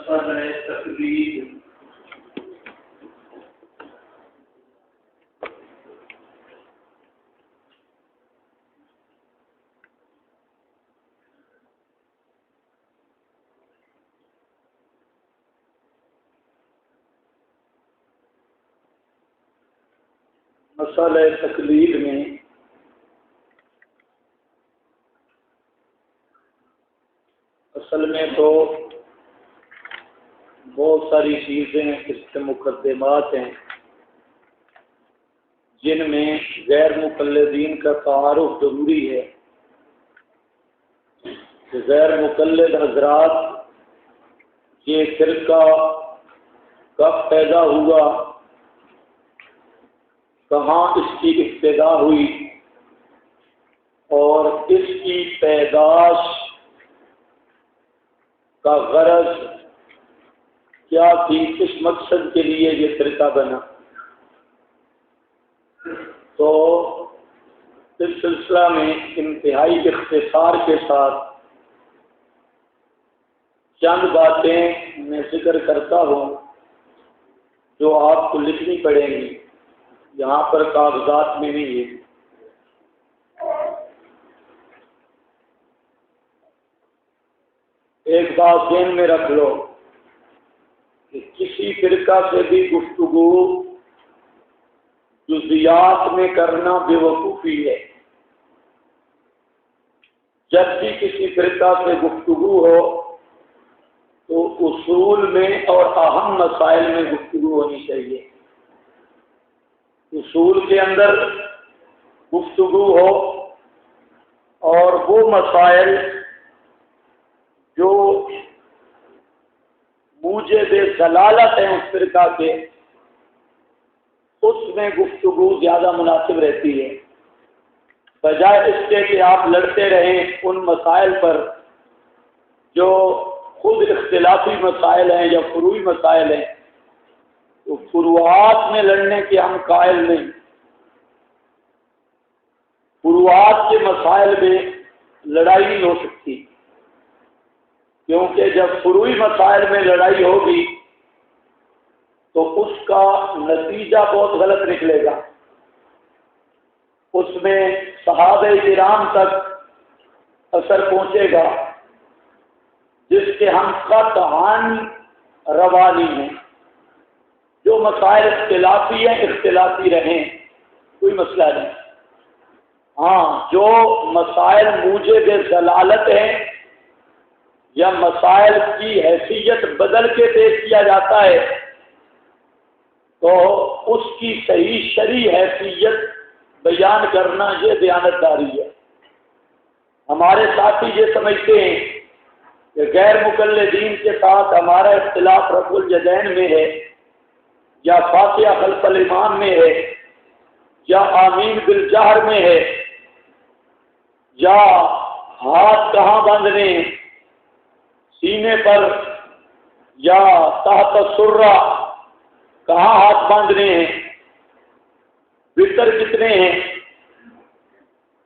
مسئلہ تقلید مسئلہ تقلید میں اصل میں تو بہت ساری چیزیں اس کے مقدمات ہیں جن میں غیر مقلدین کا تعارف ضروری ہے کہ غیر مقلد حضرات یہ فرقہ کب پیدا ہوا، کہاں اس کی ابتدا ہوئی اور اس کی پیدائش کا غرض کیا تھی، کس مقصد کے لیے یہ فرقہ بنا۔ تو اس سلسلہ میں انتہائی اختصار کے ساتھ چند باتیں میں ذکر کرتا ہوں جو آپ کو لکھنی پڑیں گی، یہاں پر کاغذات میں نہیں ہے۔ ایک بات ذہن میں رکھ لو کہ کسی فرقہ سے بھی گفتگو جزیات میں کرنا بے وقوفی ہے۔ جب بھی کسی فرقہ سے گفتگو ہو تو اصول میں اور اہم مسائل میں گفتگو ہونی چاہیے۔ اصول کے اندر گفتگو ہو اور وہ مسائل جو موجب ضلالت ہیں اس فرقہ کے، اس میں گفتگو زیادہ مناسب رہتی ہے، بجائے اس کے کہ آپ لڑتے رہیں ان مسائل پر جو خود اختلافی مسائل ہیں یا فروعی مسائل ہیں۔ تو فروعات میں لڑنے کے ہم قائل نہیں۔ فروعات کے مسائل میں لڑائی نہیں ہو سکتی، کیونکہ جب فروعی مسائل میں لڑائی ہوگی تو اس کا نتیجہ بہت غلط نکلے گا، اس میں صحابہ کرام تک اثر پہنچے گا جس کے ہم قطعاً روا نہیں ہیں۔ جو مسائل اختلافی ہیں اختلافی رہیں، کوئی مسئلہ نہیں۔ ہاں، جو مسائل موجب ضلالت ہیں یا مسائل کی حیثیت بدل کے پیش کیا جاتا ہے تو اس کی صحیح شرعی حیثیت بیان کرنا یہ دیانتداری ہے۔ ہمارے ساتھی یہ سمجھتے ہیں کہ غیر مقلدین کے ساتھ ہمارا اختلاف رفع الیدین میں ہے، یا فاتحہ خلف الامام میں ہے، یا آمین بالجہر میں ہے، یا ہاتھ کہاں باندھنے ہیں، سینے پر یا تحت السرہ کہاں ہاتھ باندھنے ہیں، وتر کتنے ہیں،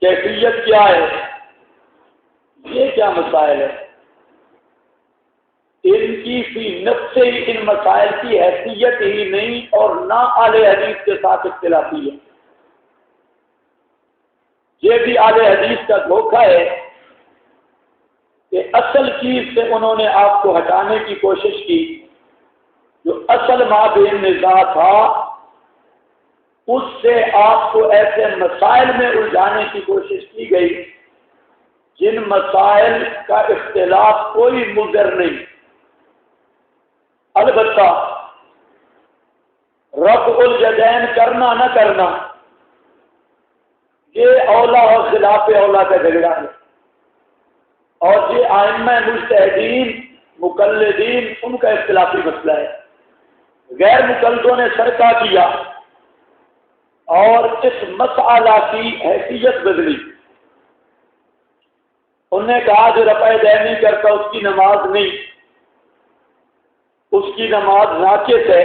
کیفیت کیا ہے، یہ کیا مسائل ہے۔ ان کی فی نفس ہی ان مسائل کی حیثیت ہی نہیں اور نہ اہل حدیث کے ساتھ اختلافی ہے۔ یہ بھی اہل حدیث کا دھوکہ ہے کہ اصل چیز سے انہوں نے آپ کو ہٹانے کی کوشش کی، جو اصل مابین نزاع تھا اس سے آپ کو ایسے مسائل میں الجھانے کی کوشش کی گئی جن مسائل کا اختلاف کوئی مضر نہیں۔ البتہ رفع الیدین کرنا نہ کرنا یہ اولا اور خلاف اولا کا جھگڑا ہے، اور یہ ائمہ مجتہدین مقلدین ان کا اختلافی مسئلہ ہے۔ غیر مقلدوں نے سرکہ کیا اور اس مسئلہ کی حیثیت بدلی۔ انہوں نے کہا جو رفع یدین نہیں کرتا اس کی نماز نہیں، اس کی نماز ناقص ہے۔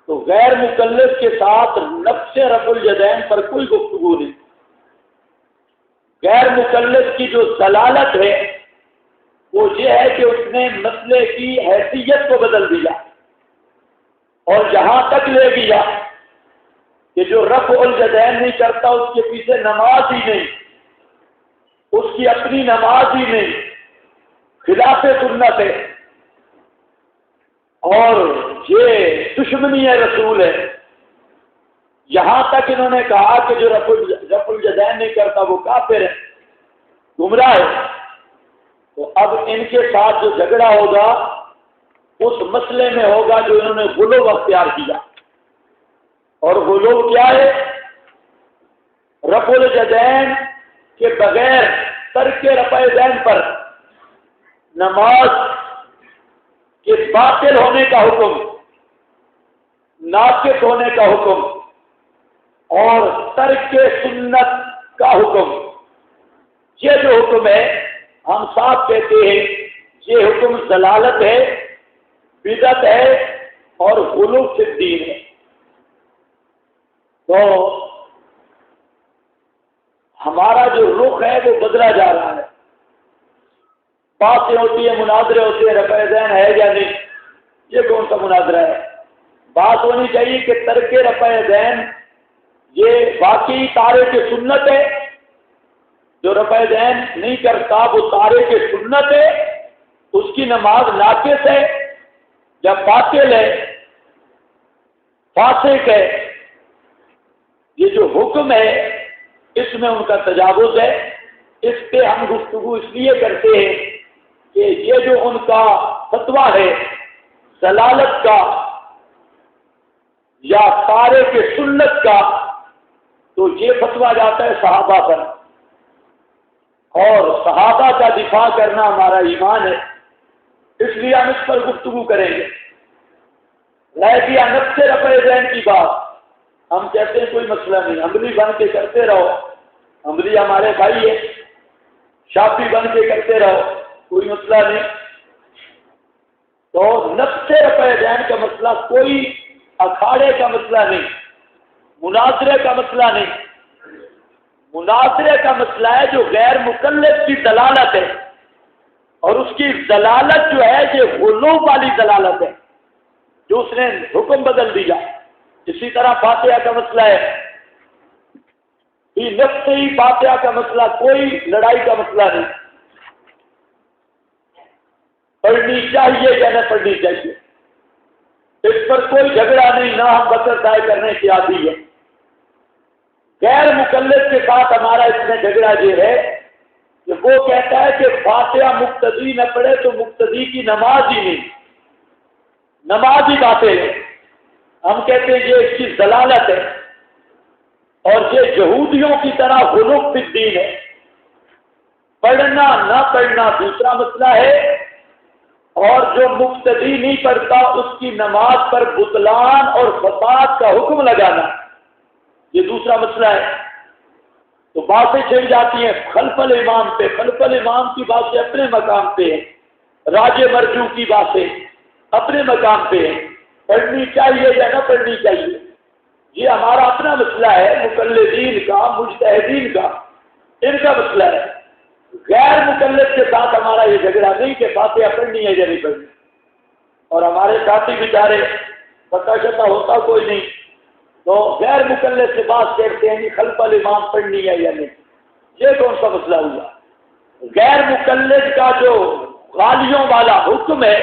تو غیر مقلد کے ساتھ نفس رفع الیدین پر کوئی گفتگو نہیں۔ غیر مقلد کی جو ضلالت ہے وہ یہ ہے کہ اس نے مسئلے کی حیثیت کو بدل دیا اور جہاں تک لے گیا کہ جو رفع الیدین نہیں کرتا اس کے پیچھے نماز ہی نہیں، اس کی اپنی نماز ہی نہیں، خلاف سنت ہے اور یہ دشمنی ہے رسول ہے۔ یہاں تک انہوں نے کہا کہ جو رفع الیدین نہیں کرتا وہ کافر ہے، گمراہ ہے۔ تو اب ان کے ساتھ جو جھگڑا ہوگا اس مسئلے میں ہوگا جو انہوں نے غلو اختیار کیا، اور غلو کیا ہے؟ رفع الیدین کے بغیر ترک رفع الیدین پر نماز کے باطل ہونے کا حکم، ناقص ہونے کا حکم اور ترک سنت کا حکم، یہ جو حکم ہے ہم صاف کہتے ہیں یہ حکم ضلالت ہے، بدعت ہے اور غلو فی الدین ہے۔ تو ہمارا جو رخ ہے وہ بدلا جا رہا ہے، باتیں ہوتی ہیں، مناظرے ہوتے ہیں، رفع الیدین ہے یا نہیں، یہ کون سا مناظرہ ہے؟ بات ہونی چاہیے کہ ترک رفع الیدین یہ واقعی تارک سنت ہے، جو رفع الیدین نہیں کرتا وہ تارک سنت ہے، اس کی نماز ناقص ہے یا باطل ہے، فاسق ہے۔ یہ جو حکم ہے اس میں ان کا تجاوز ہے، اس پہ ہم گفتگو اس لیے کرتے ہیں کہ یہ جو ان کا فتویٰ ہے ضلالت کا یا تارک سنت کا، تو یہ فتویٰ جاتا ہے صحابہ پر، اور صحابہ کا دفاع کرنا ہمارا ایمان ہے، اس لیے ہم اس پر گفتگو کریں گے۔ رہ گیا نفس رفع الیدین کی بات، ہم کہتے ہیں کوئی مسئلہ نہیں، حنبلی بن کے کرتے رہو، حنبلی ہمارے بھائی ہے، شافعی بن کے کرتے رہو، کوئی مسئلہ نہیں۔ تو نفس رفع الیدین کا مسئلہ کوئی اکھاڑے کا مسئلہ نہیں، مناظرے کا مسئلہ نہیں، مناظرے کا مسئلہ ہے جو غیر مکلف کی دلالت ہے، اور اس کی دلالت جو ہے یہ غلو والی دلالت ہے جو اس نے حکم بدل دیا۔ اسی طرح فاتحہ کا مسئلہ ہے، نفس ہی فاتحہ کا مسئلہ کوئی لڑائی کا مسئلہ نہیں، پڑھنی چاہیے یا نہ پڑھنی چاہیے، اس پر کوئی جھگڑا نہیں، نہ ہم بکر طے کرنے کی عادی ہے۔ غیر مکلف کے ساتھ ہمارا اس میں جھگڑا یہ ہے کہ وہ کہتا ہے کہ فاتحہ مقتدی نہ پڑھے تو مقتدی کی نماز ہی نہیں، نماز ہی باطل ہے۔ ہم کہتے ہیں یہ اس کی ضلالت ہے، اور یہ یہودیوں کی طرح غلو فی الدین ہے۔ پڑھنا نہ پڑھنا دوسرا مسئلہ ہے، اور جو مقتدی نہیں پڑھتا اس کی نماز پر بطلان اور فساد کا حکم لگانا یہ دوسرا مسئلہ ہے۔ تو باتیں چل جاتی ہیں خلف الامام پہ، خلف الامام کی باتیں اپنے مقام پہ ہیں، راج مرجو کی باتیں اپنے مقام پہ ہیں، پڑھنی چاہیے یا نہ پڑھنی چاہیے یہ ہمارا اپنا مسئلہ ہے، مقلدین کا، مجتہدین کا، ان کا مسئلہ ہے۔ غیر مکلف کے ساتھ ہمارا یہ جھگڑا نہیں کہ فاتحہ پڑھنی ہے یا نہیں پڑھنی، اور ہمارے ساتھی بیچارے پتہ شتہ ہوتا کوئی نہیں تو غیر مکلف سے بات کرتے ہیں کہ خلف الامام پڑھنی ہے یا نہیں، یہ کون سا مسئلہ ہوا؟ غیر مکلف کا جو غالیوں والا حکم ہے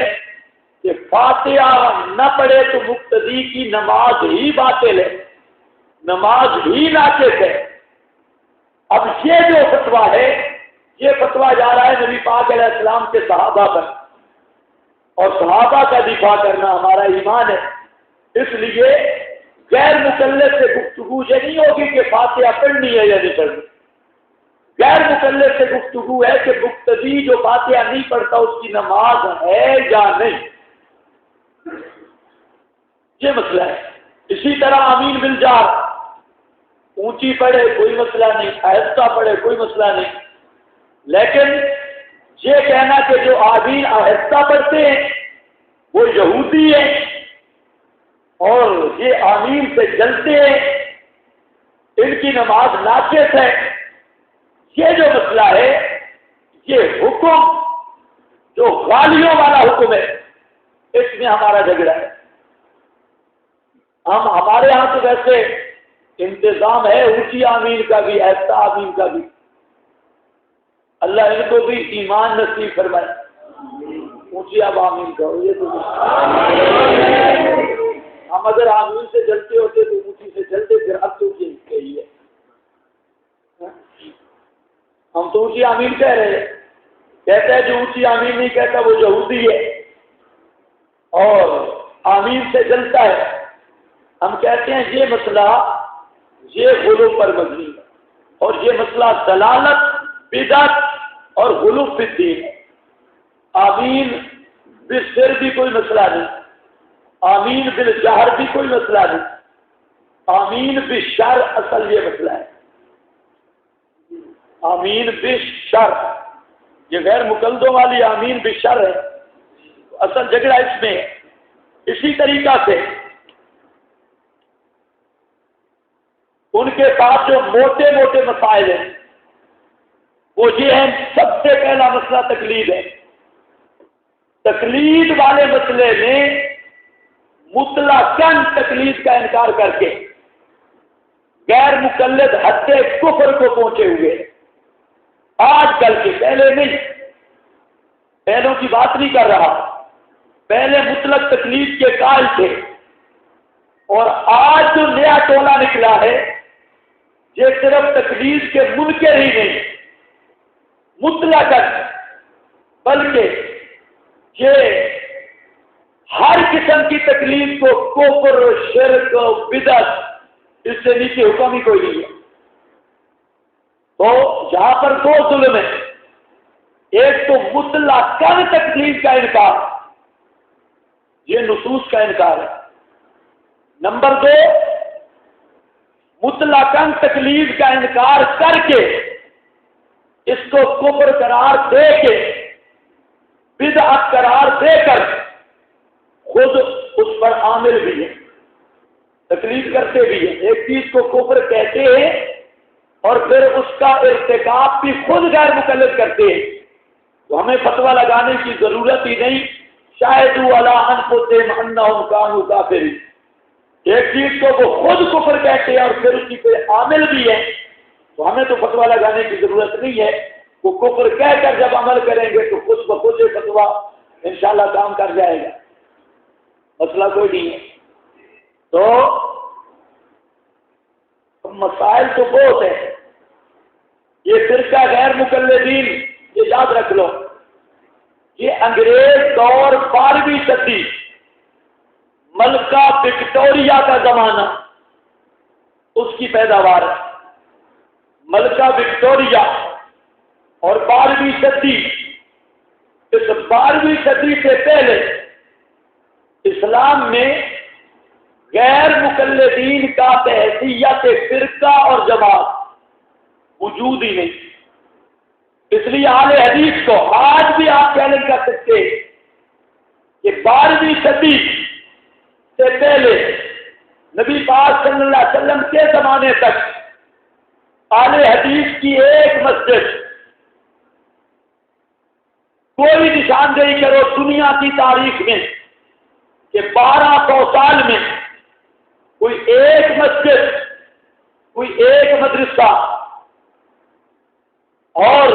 کہ فاتحہ نہ پڑھے تو مقتدی کی نماز ہی باطل ہے، نماز ہی ناقص ہے۔ اب یہ جو فتویٰ ہے یہ فتویٰ جا رہا ہے نبی پاک علیہ السلام کے صحابہ پر، اور صحابہ کا دفاع کرنا ہمارا ایمان ہے۔ اس لیے غیر مکلف سے گفتگو یہ نہیں ہوگی کہ فاتحہ پڑھنی ہے یا نہیں پڑھنی، غیر مکلف سے گفتگو ہے کہ مقتدی جو فاتحہ نہیں پڑھتا اس کی نماز ہے یا نہیں، یہ مسئلہ ہے۔ اسی طرح آمین بالجار، اونچی پڑھے کوئی مسئلہ نہیں، آہستہ پڑھے کوئی مسئلہ نہیں، لیکن یہ کہنا کہ جو آمین آہستہ پڑھتے ہیں وہ یہودی ہیں اور یہ آمین سے جلتے ہیں، ان کی نماز ناقص ہے، یہ جو مسئلہ ہے یہ حکم جو غالیوں والا حکم ہے، اس میں ہمارا جھگڑا ہے۔ ہمارے ہاں تو ویسے انتظام ہے اونچی آمین کا بھی، ایسا آمین کا بھی، اللہ ان کو بھی ایمان نصیب فرمائے۔ اونچی اب آمین کرو، یہ تو ہم اگر آمین سے جلتے ہوتے تو اونچی سے جلتے، پھر اب تو یہی ہے، ہم تو اونچی آمین کہہ رہے ہیں۔ کہتے ہیں جو اونچی آمین نہیں کہتا وہ یہودی ہے اور آمین سے جلتا ہے۔ ہم کہتے ہیں یہ مسئلہ یہ غلو پر مبنی ہے، اور یہ مسئلہ دلالت، بدعت اور غلو فی الدین ہے۔ آمین بالسر بھی کوئی مسئلہ نہیں، آمین بالجہر بھی کوئی مسئلہ نہیں، آمین بالشر اصل یہ مسئلہ ہے۔ آمین بالشر یہ غیر مقلدوں والی آمین بالشر ہے، اصل جھگڑا اس میں ہے۔ اسی طریقہ سے ان کے ساتھ جو موٹے موٹے مسائل ہیں وہ یہ ہیں، سب سے پہلا مسئلہ تقلید ہے۔ تقلید والے مسئلے میں مطلقاً تقلید کا انکار کر کے غیر مقلد حد کفر کو پہنچے ہوئے، آج کل کے، پہلے نہیں، پہلوں کی بات نہیں کر رہا، پہلے مطلق تقلید کے قائل تھے، اور آج جو نیا ٹولہ نکلا ہے یہ صرف تقلید کے منکر ہی نہیں مطلقاً، بلکہ یہ ہر قسم کی تقلید کو کفر، شرک، بدعت، اس سے نیچے حکم ہی کوئی نہیں ہے۔ تو یہاں پر دو ظلم ہیں، ایک تو مطلقاً تقلید کا انکار، یہ نصوص کا انکار ہے۔ نمبر دو، مطلقاً تقلید کا انکار کر کے اس کو کفر قرار دے کے، بدعت قرار دے کر خود اس پر عامل بھی ہے، تقلید کرتے بھی ہیں۔ ایک چیز کو کفر کہتے ہیں اور پھر اس کا ارتکاب بھی خود غیر مقلد کرتے ہیں، تو ہمیں فتویٰ لگانے کی ضرورت ہی نہیں۔ شاہد علی انفسہم انہم کانوا کافرین، ایک چیز کو وہ خود کفر کہتے ہیں اور پھر اسی پہ عامل بھی ہے، تو ہمیں تو فتویٰ لگانے کی ضرورت نہیں ہے۔ وہ کفر کہہ کر جب عمل کریں گے تو خود بخود یہ فتویٰ انشاءاللہ کام کر جائے گا، مسئلہ کوئی نہیں ہے۔ تو مسائل تو بہت ہیں، یہ فرقہ غیر مقلدین، یہ یاد رکھ لو، یہ انگریز دور 12ویں صدی، ملکہ وکٹوریہ کا زمانہ، اس کی پیداوار ہے۔ ملکہ وکٹوریہ اور 12ویں صدی، اس 12ویں صدی سے پہلے اسلام میں غیر مقلدین کا بحیثیت فرقہ اور جماعت وجود ہی نہیں۔ اس لیے اہل حدیث کو آج بھی آپ چیلنج کر سکتے کہ 12ویں صدی سے پہلے نبی پاک صلی اللہ علیہ وسلم کے زمانے تک اہل حدیث کی ایک مسجد، کوئی نشاندہی کرو دنیا کی تاریخ میں کہ 1200 سال میں کوئی ایک مسجد، کوئی ایک مدرسہ اور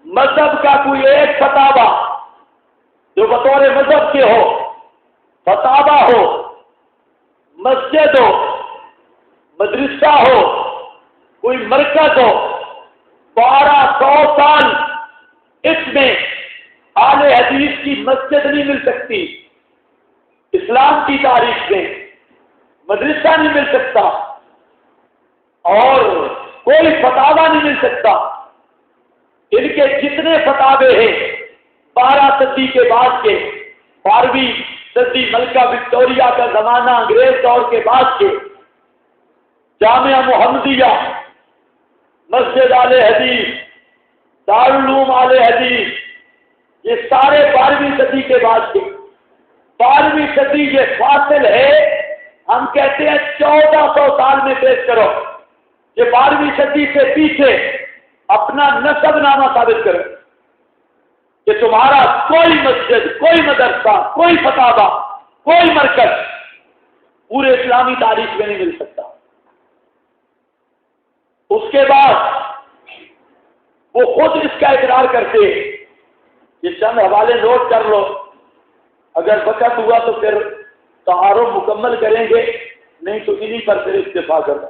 مذہب کا کوئی ایک فتاوی جو بطور مذہب کے ہو، فتاوی ہو، مسجد ہو، مدرسہ ہو، کوئی مرکز ہو، 1200 سال اس میں اہل حدیث کی مسجد نہیں مل سکتی، اسلام کی تاریخ میں مدرسہ نہیں مل سکتا اور کوئی فتاوی نہیں مل سکتا۔ ان کے جتنے فتاوے ہیں 12 صدی کے بعد کے، 12ویں صدی ملکہ وکٹوریہ کا زمانہ، انگریز دور کے بعد کے، جامعہ محمدیہ، مسجد اہل حدیث، دارالعلوم اہل حدیث، یہ سارے 12ویں صدی کے بعد کے۔ 12ویں صدی یہ فاصل ہے، ہم کہتے ہیں 1400 سال میں پیش کرو، یہ 12ویں صدی سے پیچھے اپنا نسب نامہ ثابت کرو۔ کہ تمہارا کوئی مسجد، کوئی مدرسہ، کوئی فتاوا، کوئی مرکز پورے اسلامی تاریخ میں نہیں مل سکتا۔ اس کے بعد وہ خود اس کا اقرار کرتے، یہ چند حوالے نوٹ کر لو، اگر وقت ہوا تو پھر تعارف مکمل کریں گے، نہیں تو انہی پر پھر اکتفا کرنا۔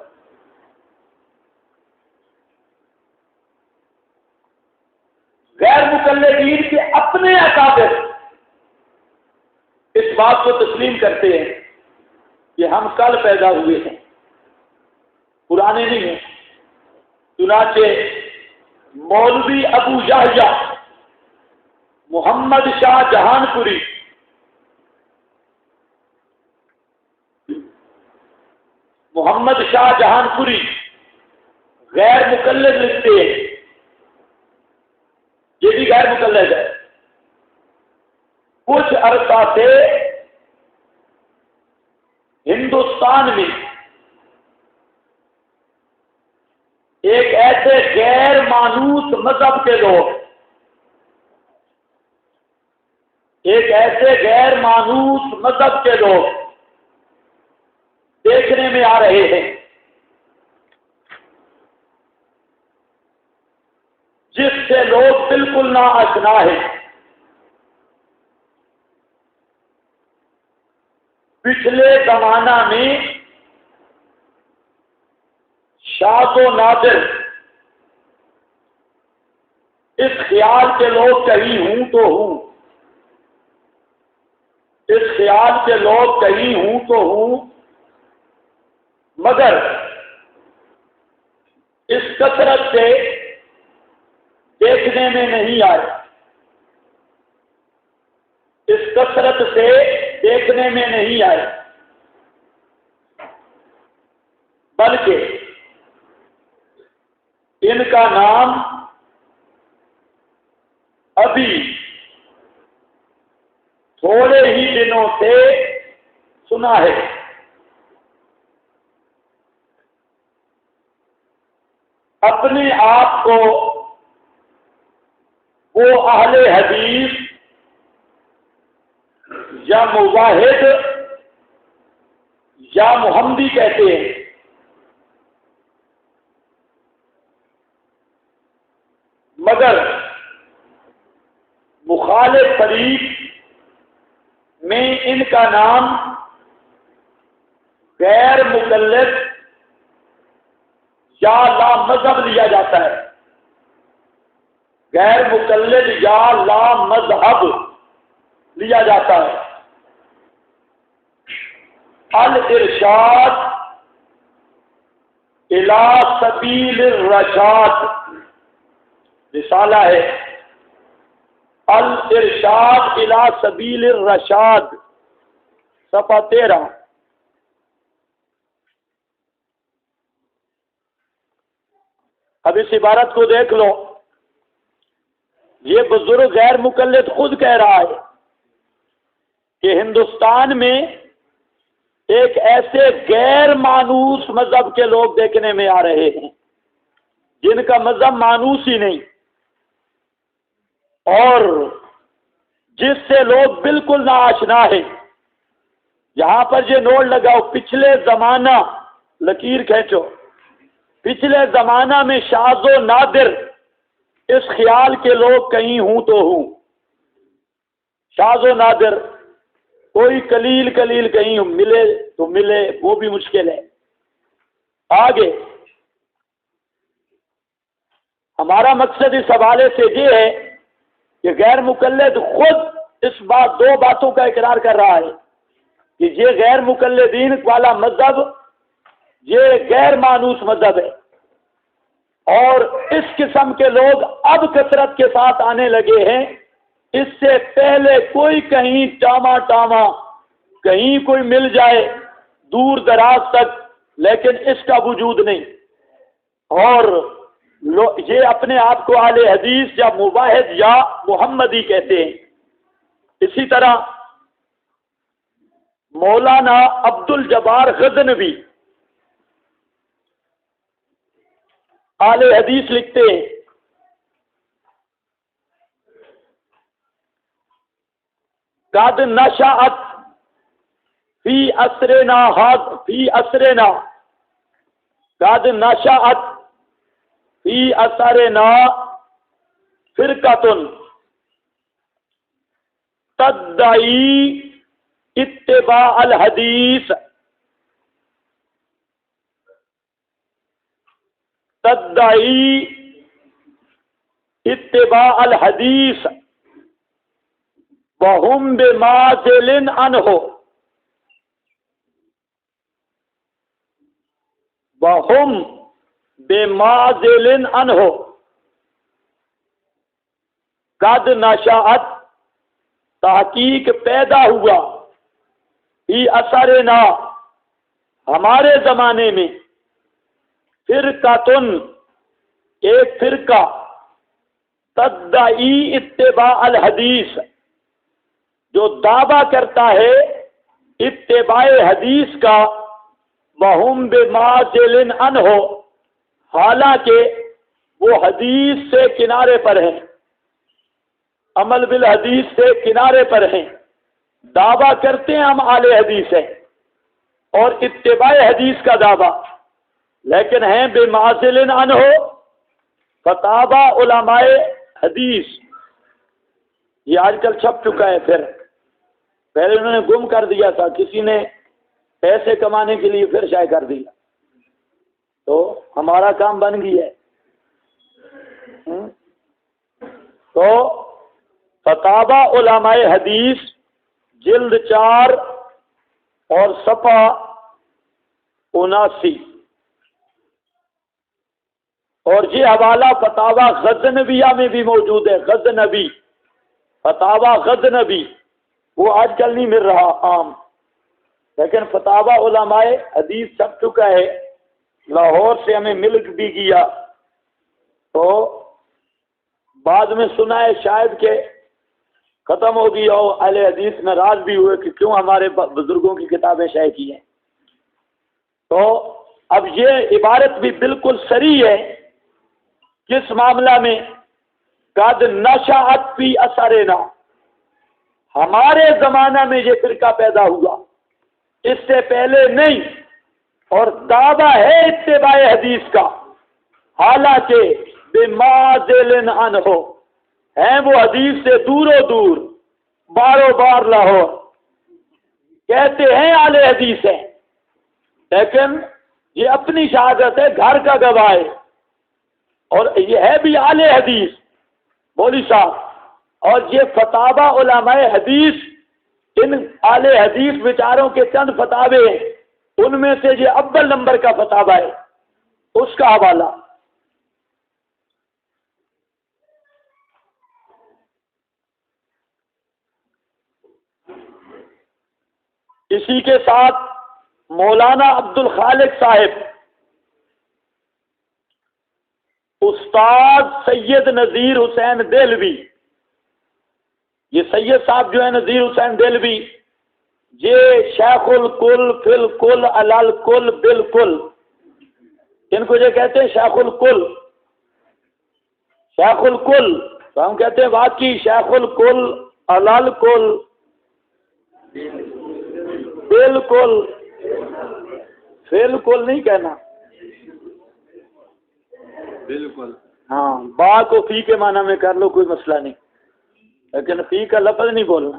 غیر مقلدین کے اپنے اکابر اس بات کو تسلیم کرتے ہیں کہ ہم کل پیدا ہوئے ہیں، پرانے نہیں ہیں۔ چنانچہ مولوی ابو یحییٰ محمد شاہ جہان پوری غیر مقلد لکھتے ہیں، یہ بھی غیر مقلد ہے۔ کچھ عرصہ سے ہندوستان میں ایک ایسے غیر مانوس مذہب کے لوگ، دیکھنے میں آ رہے ہیں، جس سے لوگ بالکل ناآشنا ہیں۔ پچھلے زمانہ میں شاذ و نادر اس خیال کے لوگ کہیں ہوں تو ہوں، مگر اس کثرت سے دیکھنے میں نہیں آئے، بلکہ ان کا نام ابھی تھوڑے ہی دنوں سے سنا ہے۔ اپنے آپ کو وہ اہل حدیث یا مواحد یا محمدی کہتے ہیں، مگر مخالف فریق میں ان کا نام غیر مقلد یا لا مذہب لیا جاتا ہے، غیر مقلد یا لا مذہب لیا جاتا ہے۔ الارشاد الی سبیل الرشاد رسالہ ہے، الارشاد الی سبیل الرشاد، صفحہ 13۔ اب اس عبارت کو دیکھ لو، یہ بزرگ غیر مقلد خود کہہ رہا ہے کہ ہندوستان میں ایک ایسے غیر مانوس مذہب کے لوگ دیکھنے میں آ رہے ہیں جن کا مذہب مانوس ہی نہیں، اور جس سے لوگ بالکل ناآشنا ہیں۔ یہاں پر یہ نوٹ لگاؤ، پچھلے زمانہ، لکیر کھینچو، پچھلے زمانہ میں شاذ و نادر اس خیال کے لوگ کہیں ہوں تو ہوں، شاذ و نادر، کوئی قلیل کہیں ملے تو ملے، وہ بھی مشکل ہے۔ آگے ہمارا مقصد اس حوالے سے یہ ہے کہ غیر مقلد خود اس بات، دو باتوں کا اقرار کر رہا ہے کہ یہ غیر مقلدین والا مذہب یہ غیر مانوس مذہب ہے، اور اس قسم کے لوگ اب کثرت کے ساتھ آنے لگے ہیں۔ اس سے پہلے کوئی کہیں ٹاما کہیں کوئی مل جائے دور دراز تک، لیکن اس کا وجود نہیں، اور یہ اپنے آپ کو اہل حدیث یا مواحد یا محمدی کہتے ہیں۔ اسی طرح مولانا عبد الجبار غزنوی اہل حدیث لکھتے ہیں، قد نشأت فی اسرنا قد نشأت فی اثرنا فرقۃ تدعی اتباع الحدیث وہم بمعزل عنہ قد نشأت تحقیق پیدا ہوا فی اثرنا ہمارے زمانے میں فرقۃ ایک فرقہ تدعی اتباع الحدیث جو دعویٰ کرتا ہے اتباع حدیث کا وہم بمعزل عنہ حالانکہ وہ حدیث سے کنارے پر ہیں، عمل بالحدیث سے کنارے پر ہیں، دعویٰ کرتے ہیں ہم اہل حدیث ہیں اور اتباع حدیث کا دعویٰ، لیکن ہیں بمعزل عنہ فتاوی علماء حدیث۔ یہ آج کل چھپ چکا ہے، پھر پہلے انہوں نے گم کر دیا تھا، کسی نے پیسے کمانے کے لیے پھر شائع کر دیا، تو ہمارا کام بن گیا ہے۔ تو فتاوی علماء حدیث جلد 4 اور صفحہ 79، اور یہ حوالہ فتاوی غزنویہ میں بھی موجود ہے۔ غزنوی فتاوی غزنوی وہ آج کل نہیں مل رہا عام، لیکن فتاوی علماء حدیث چھپ چکا ہے، لاہور سے ہمیں مل بھی گیا، تو بعد میں سنا ہے شاید کہ ختم ہو گئی، اور اہل حدیث ناراض بھی ہوئے کہ کیوں ہمارے بزرگوں کی کتابیں شائع کی ہیں۔ تو اب یہ عبارت بھی بالکل صریح ہے کس معاملہ میں؟ قد نشأت فی اثرنا، ہمارے زمانہ میں یہ فرقہ پیدا ہوا، اس سے پہلے نہیں، اور دعویٰ ہے اتباع حدیث کا، حالانکہ بمعزل عنہ ہیں وہ حدیث سے دور و دور، بارو بار لاہور، کہتے ہیں اہل حدیث ہیں، لیکن یہ اپنی شہادت ہے، گھر کا گواہ ہے، اور یہ ہے بھی اہل حدیث مولوی صاحب، اور یہ فتاوی علماء حدیث، ان اہل حدیث بیچاروں کے چند فتاوے ہیں، ان میں سے یہ اول نمبر کا فتاوی ہے، اس کا حوالہ۔ اسی کے ساتھ مولانا عبد الخالق صاحب، استاد سید نذیر حسین دہلوی، یہ سید صاحب جو ہے نذیر حسین دہلوی، یہ شیخ الکل فی الکل علی الکل بالکل، ان کو یہ کہتے ہیں شیخ الکل، شیخ الکل، تو ہم کہتے ہیں واقعی شیخ الکل علی الکل بالکل، بالکل نہیں کہنا، بالکل، ہاں با کو فی کے معنی میں کر لو، کوئی مسئلہ نہیں، لیکن فی کا لفظ نہیں بولنا۔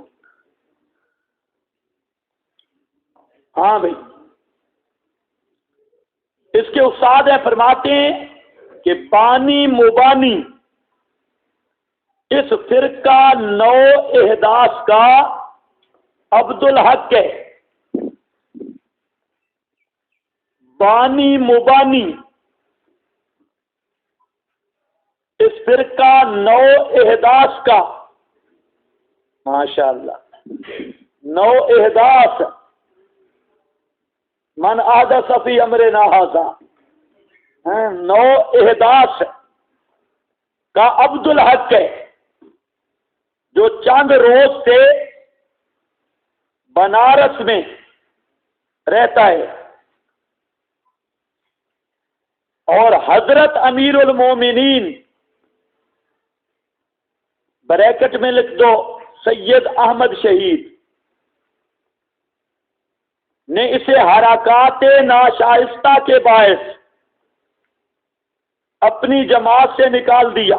ہاں بھائی، اس کے استاد ہیں، فرماتے ہیں کہ بانی مبانی اس فرقہ نو احداث کا عبدالحق ہے، بانی مبانی اس فرقہ نو احداث کا، ماشاءاللہ، نو احداث، من احدث فی امرنا ھذا، نو احداث کا عبدالحق ہے، جو چند روز سے بنارس میں رہتا ہے، اور حضرت امیر المومنین، بریکٹ میں لکھ دو سید احمد شہید نے اسے حرکات ناشائستہ کے باعث اپنی جماعت سے نکال دیا،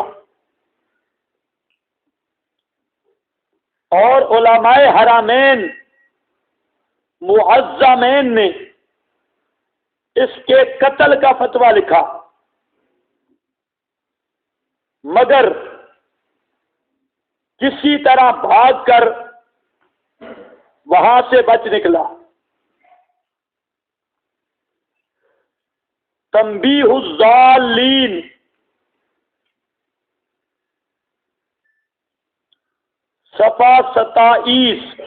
اور علماء حرمین معظمین نے اس کے قتل کا فتویٰ لکھا، مگر کسی طرح بھاگ کر وہاں سے بچ نکلا۔ تنبیہ الضالین، صفحہ 27۔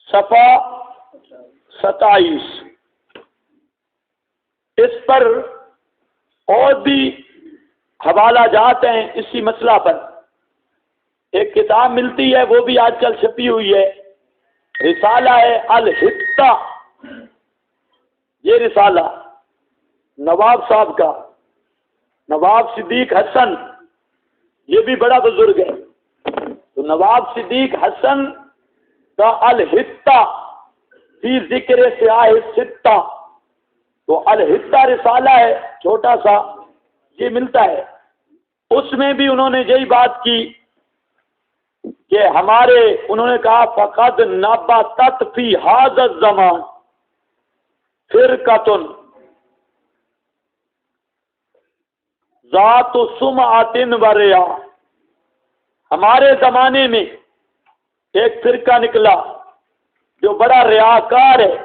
صفحہ 27۔ اس پر اور بھی حوالہ جات ہیں اسی مسئلہ پر۔ ایک کتاب ملتی ہے، وہ بھی آج کل چھپی ہوئی ہے، رسالہ ہے الحتہ۔ یہ رسالہ نواب صاحب کا، نواب صدیق حسن، یہ بھی بڑا بزرگ ہے، تو نواب صدیق حسن کا الحتہ فی ذکر سیاح الستہ، تو الحتہ رسالہ ہے چھوٹا سا، یہ ملتا ہے۔ اس میں بھی انہوں نے یہی بات کی کہ انہوں نے کہا فقد نبتت فی ھذا الزمان فرقۃ ذات سمعۃ و ریا، ہمارے زمانے میں ایک فرقہ نکلا جو بڑا ریاکار ہے،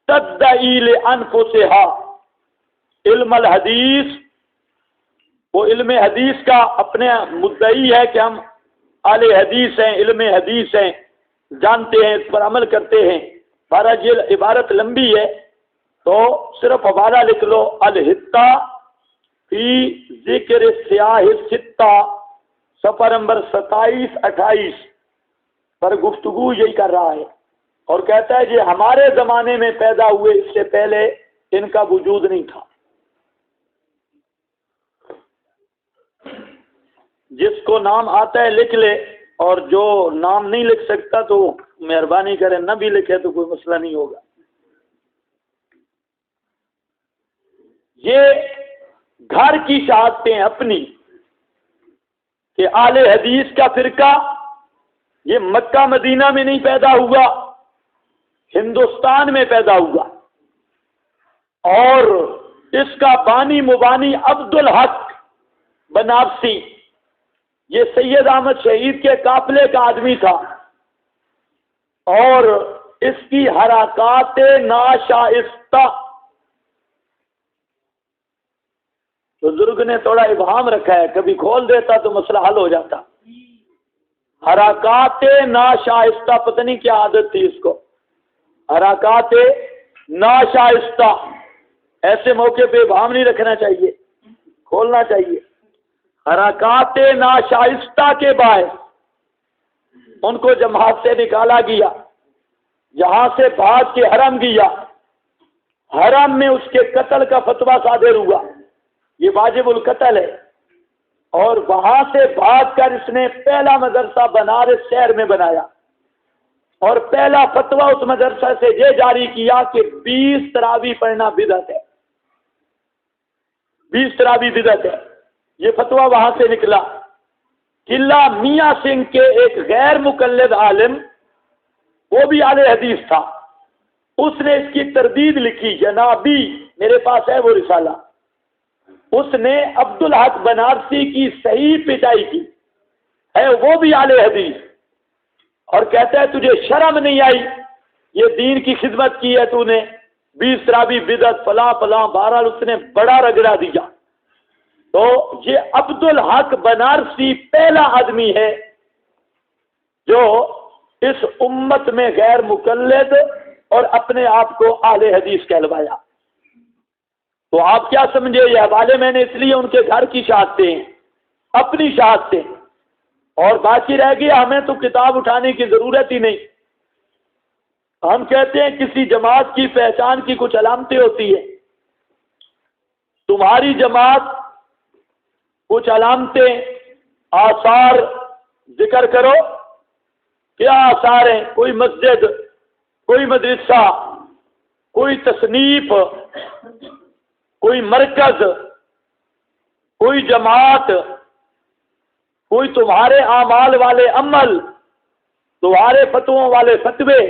تدعی لانفسها علم الحدیث، وہ علم حدیث کا اپنے مدعی ہے کہ ہم اہل حدیث ہیں، علم حدیث ہیں، جانتے ہیں، اس پر عمل کرتے ہیں۔ بہرحال یہ عبارت لمبی ہے تو صرف حوالہ لکھ لو، الحتہ فی ذکر سیاح الستہ، صفحہ نمبر 27-28 پر گفتگو یہی کر رہا ہے، اور کہتا ہے یہ ہمارے زمانے میں پیدا ہوئے، اس سے پہلے ان کا وجود نہیں تھا۔ جس کو نام آتا ہے لکھ لے، اور جو نام نہیں لکھ سکتا تو مہربانی کرے نہ بھی لکھے تو کوئی مسئلہ نہیں ہوگا۔ یہ گھر کی شہادتیں اپنی کہ اہل حدیث کا فرقہ یہ مکہ مدینہ میں نہیں پیدا ہوا، ہندوستان میں پیدا ہوا، اور اس کا بانی مبانی عبدالحق بنارسی، یہ سید احمد شہید کے قافلے کا آدمی تھا، اور اس کی حرکات ناشائستہ، بزرگ نے تھوڑا ابہام رکھا ہے، کبھی کھول دیتا تو مسئلہ حل ہو جاتا۔ حرکات ناشائستہ، پتہ نہیں کیا عادت تھی اس کو، حرکات ناشائستہ، ایسے موقع پہ ابہام نہیں رکھنا چاہیے، کھولنا چاہیے۔ حرکات ناشائستہ کے باعث ان کو جماعت سے نکالا گیا، یہاں سے بھاگ کے حرم گیا، حرم میں اس کے قتل کا فتویٰ صادر ہوا، یہ واجب القتل ہے، اور وہاں سے بھاگ کر اس نے پہلا مدرسہ بنارس شہر میں بنایا، اور پہلا فتویٰ اس مدرسہ سے یہ جاری کیا کہ 20 تراویح پڑھنا بدعت ہے، 20 تراویح بدعت ہے، یہ فتویٰ وہاں سے نکلا۔ قلعہ میاں سنگھ کے ایک غیر مقلد عالم، وہ بھی اہل حدیث تھا، اس نے اس کی تردید لکھی، جنابی میرے پاس ہے وہ رسالہ، اس نے عبدالحق بنارسی کی صحیح پٹائی کی ہے، وہ بھی اہل حدیث، اور کہتا ہے تجھے شرم نہیں آئی، یہ دین کی خدمت کی ہے تو نے، 20 تراویح بدعت فلاں فلاں، بہرحال اس نے بڑا رگڑا دیا۔ تو یہ عبدالحق بنارسی پہلا آدمی ہے جو اس امت میں غیر مقلد اور اپنے آپ کو اہل حدیث کہلوایا۔ تو آپ کیا سمجھے، یہ حوالے میں نے اس لیے ان کے گھر کی شہادتیں ہیں، اپنی شہادتیں، اور باقی رہ گیا ہمیں تو کتاب اٹھانے کی ضرورت ہی نہیں، ہم کہتے ہیں کسی جماعت کی پہچان کی کچھ علامتیں ہوتی ہیں. تمہاری جماعت کچھ علامتیں آثار ذکر کرو. کیا آثار ہیں؟ کوئی مسجد، کوئی مدرسہ، کوئی تصنیف، کوئی مرکز، کوئی جماعت، کوئی تمہارے اعمال والے عمل، تمہارے فتووں والے فتوے،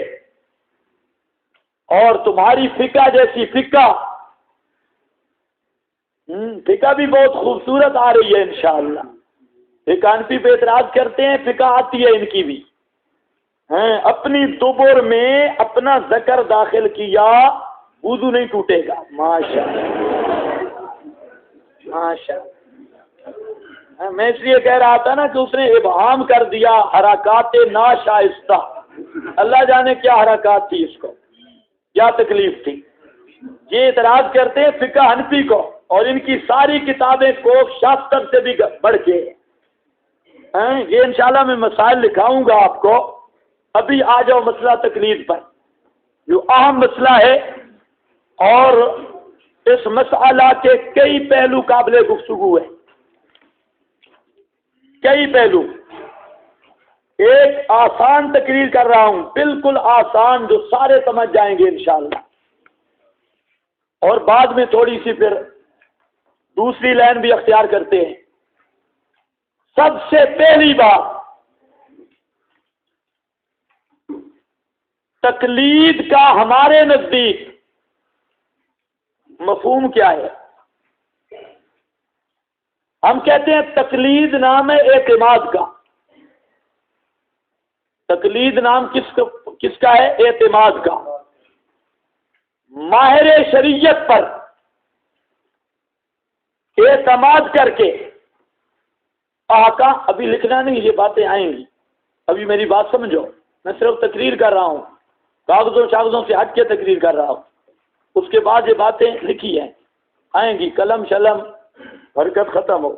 اور تمہاری فقہ جیسی فقہ. فقہ بھی بہت خوبصورت آ رہی ہے انشاءاللہ. فقہ حنفی پہ اعتراض کرتے ہیں، فقہ آتی ہے ان کی بھی. اپنی دبر میں اپنا ذکر داخل کیا، وضو نہیں ٹوٹے گا. ماشاءاللہ ماشاءاللہ. میں اس لیے کہہ رہا تھا نا کہ اس نے ابہام کر دیا حرکات ناشائستہ. اللہ جانے کیا حرکات تھی، اس کو کیا تکلیف تھی. یہ اعتراض کرتے ہیں فقہ حنفی کو، اور ان کی ساری کتابیں کوک شاستر سے بھی بڑھ کے ہیں. یہ انشاءاللہ میں مسائل لکھاؤں گا آپ کو. ابھی آ جاؤ مسئلہ تقلید پر، جو اہم مسئلہ ہے، اور اس مسئلہ کے کئی پہلو قابل گفتگو ہے. کئی پہلو. ایک آسان تقریر کر رہا ہوں، بالکل آسان، جو سارے سمجھ جائیں گے انشاءاللہ. اور بعد میں تھوڑی سی پھر دوسری لائن بھی اختیار کرتے ہیں. سب سے پہلی بات، تقلید کا ہمارے نزدیک مفہوم کیا ہے؟ ہم کہتے ہیں تقلید نام ہے اعتماد کا. تقلید نام کس کا ہے؟ اعتماد کا. ماہر شریعت پر اعتماد کر کے احکام. ابھی لکھنا نہیں، یہ باتیں آئیں گی. ابھی میری بات سمجھو، میں صرف تقریر کر رہا ہوں، کاغذوں سے ہٹ کے تقریر کر رہا ہوں. اس کے بعد یہ باتیں لکھی ہیں، آئیں گی. قلم شلم حرکت ختم ہو.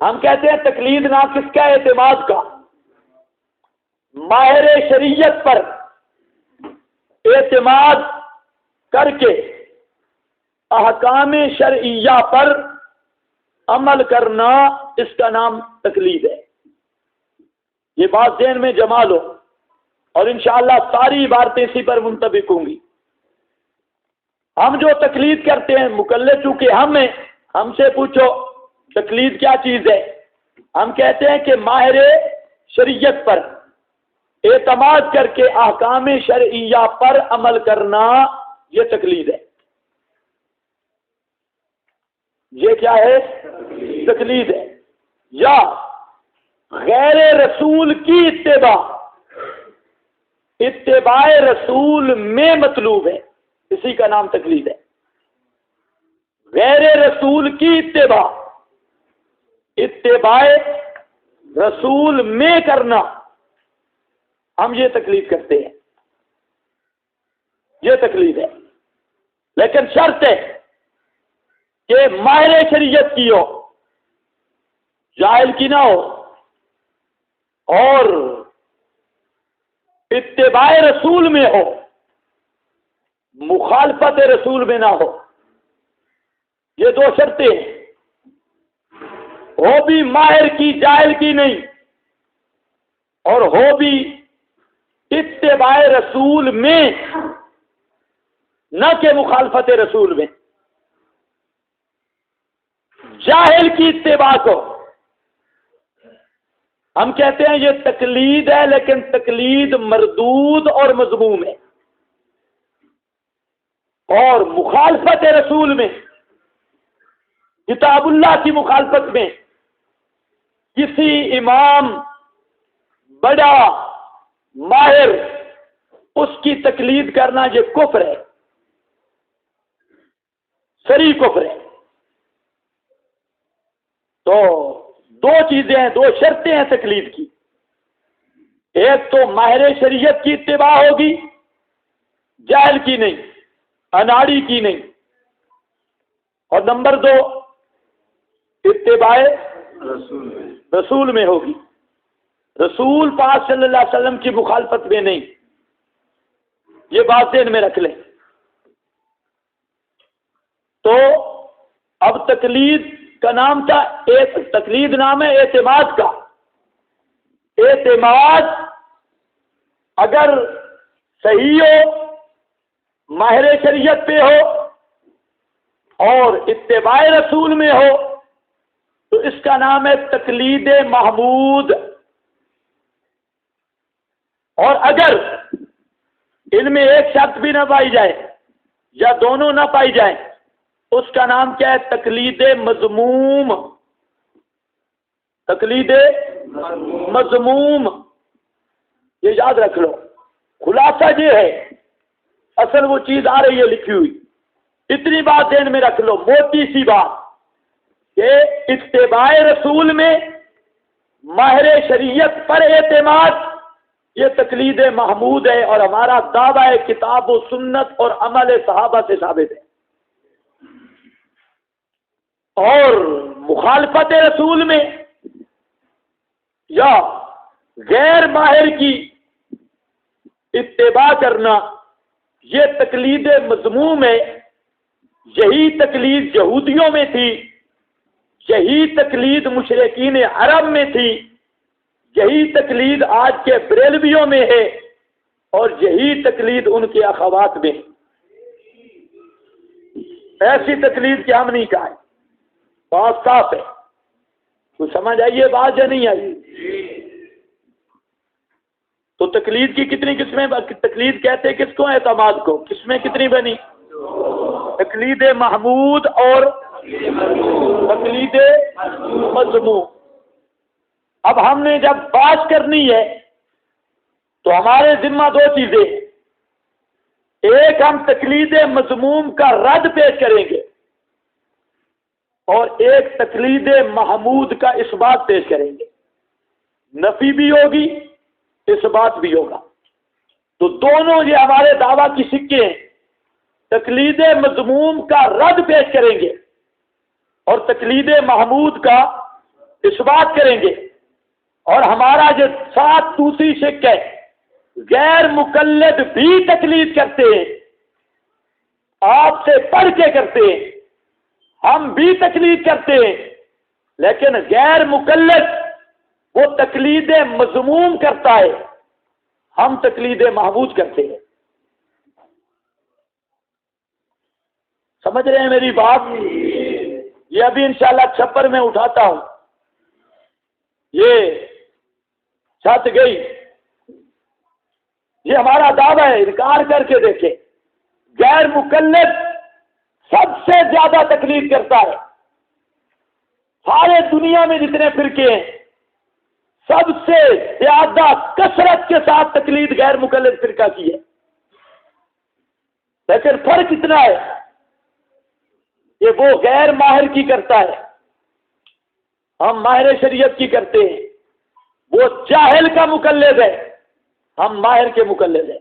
ہم کہتے ہیں تقلید نام کس کا؟ اعتماد کا. ماہر شریعت پر اعتماد کر کے احکام شرعیہ پر عمل کرنا، اس کا نام تقلید ہے. یہ بات ذہن میں جما لو، اور انشاءاللہ ساری عبارتیں اسی پر منطبق ہوں گی. ہم جو تقلید کرتے ہیں، مقلد چونکہ ہم ہیں، ہم سے پوچھو تقلید کیا چیز ہے. ہم کہتے ہیں کہ ماہر شریعت پر اعتماد کر کے احکام شرعیہ پر عمل کرنا، یہ تقلید ہے. یہ کیا ہے؟ تقلید ہے. یا غیر رسول کی اتباع رسول میں مطلوب ہے، اسی کا نام تقلید ہے. غیر رسول کی اتباع رسول میں کرنا، ہم یہ تقلید کرتے ہیں. یہ تقلید ہے. لیکن شرط ہے کہ ماہر شریعت کی ہو، جاہل کی نہ ہو، اور اتباع رسول میں ہو، مخالفت رسول میں نہ ہو. یہ دو شرطیں ہیں. ہو بھی ماہر کی، جاہل کی نہیں، اور ہو بھی اتباع رسول میں، نہ کہ مخالفت رسول میں. جاہل کی اتباع کو ہم کہتے ہیں یہ تقلید ہے، لیکن تقلید مردود اور مذموم ہے. اور مخالفت رسول میں، کتاب اللہ کی مخالفت میں کسی امام بڑا ماہر اس کی تقلید کرنا، یہ کفر ہے، صریح کفر ہے. تو دو چیزیں ہیں، دو شرطیں ہیں تقلید کی. ایک تو ماہر شریعت کی اتباع ہوگی، جاہل کی نہیں، اناڑی کی نہیں. اور نمبر دو، اتباع رسول میں ہوگی. رسول پاک صلی اللہ علیہ وسلم کی مخالفت میں نہیں. یہ بات ذہن میں رکھ لیں. تو اب تقلید کا نام تھا، تقلید نام ہے اعتماد کا. اعتماد اگر صحیح ہو، ماہر شریعت پہ ہو اور اتباع رسول میں ہو تو اس کا نام ہے تقلید محمود. اور اگر ان میں ایک شرط بھی نہ پائی جائے یا دونوں نہ پائی جائیں اس کا نام کیا ہے؟ تقلید مذموم. تقلید مذموم. یہ یاد رکھ لو. خلاصہ یہ ہے، اصل وہ چیز آ رہی ہے لکھی ہوئی. اتنی بات ذہن میں رکھ لو، موٹی سی بات، کہ اتباع رسول میں ماہر شریعت پر اعتماد یہ تقلید محمود ہے، اور ہمارا دعویٰ ہے کتاب و سنت اور عمل صحابہ سے ثابت ہے. اور مخالفت رسول میں یا غیر ماہر کی اتباع کرنا یہ تقلید مذموم ہے. یہی تقلید یہودیوں میں تھی، یہی تقلید مشرکین عرب میں تھی، یہی تقلید آج کے بریلویوں میں ہے، اور یہی تقلید ان کے اخوات میں ہے. ایسی تقلید کہ ہم نہیں کہا. بات صاف ہے. کچھ سمجھ آئیے بات یا نہیں آئی؟ تو تقلید کی کتنی قسمیں؟ تقلید کہتے کس کو؟ اعتماد کو. قسمیں کتنی بنی؟ تقلید محمود اور تقلید مذموم. اب ہم نے جب بات کرنی ہے تو ہمارے ذمہ دو چیزیں. ایک، ہم تقلید مذموم کا رد پیش کریں گے، اور ایک تقلید محمود کا اثبات پیش کریں گے. نفی بھی ہوگی، اثبات بھی ہوگا. تو دونوں یہ ہمارے دعویٰ کی سکے ہیں. تقلید مذموم کا رد پیش کریں گے اور تقلید محمود کا اثبات کریں گے. اور ہمارا جو ساتھ دوسری شک ہے، غیر مقلد بھی تقلید کرتے ہیں، آپ سے پڑھ کے کرتے ہیں، ہم بھی تقلید کرتے ہیں، لیکن غیر مقلد وہ تقلید مذموم کرتا ہے، ہم تقلید محمود کرتے ہیں. سمجھ رہے ہیں میری بات؟ یہ ابھی انشاءاللہ چھپر میں اٹھاتا ہوں. یہ چھت گئی. یہ ہمارا دعویٰ ہے، انکار کر کے دیکھیں. غیر مقلد سب سے زیادہ تقلید کرتا ہے. سارے دنیا میں جتنے فرقے ہیں سب سے زیادہ کثرت کے ساتھ تقلید غیر مقلد فرقہ کی ہے. لیکن فرق اتنا ہے کہ وہ غیر ماہر کی کرتا ہے، ہم ماہر شریعت کی کرتے ہیں. وہ جاہل کا مقلد ہے، ہم ماہر کے مقلد ہیں.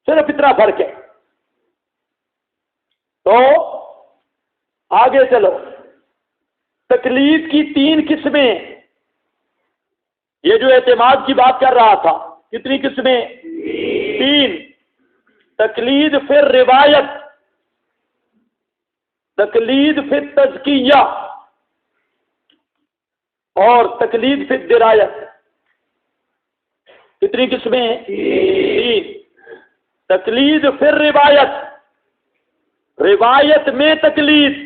صرف اتنا فرق ہے. تو آگے چلو. تقلید کی 3 قسمیں. یہ جو اعتماد کی بات کر رہا تھا، کتنی قسمیں؟ 3. تقلید فی روایت، تقلید فی تزکیہ، اور تقلید فی درایت. کتنی قسمیں؟ 3. تقلید فی روایت، روایت میں تقلید،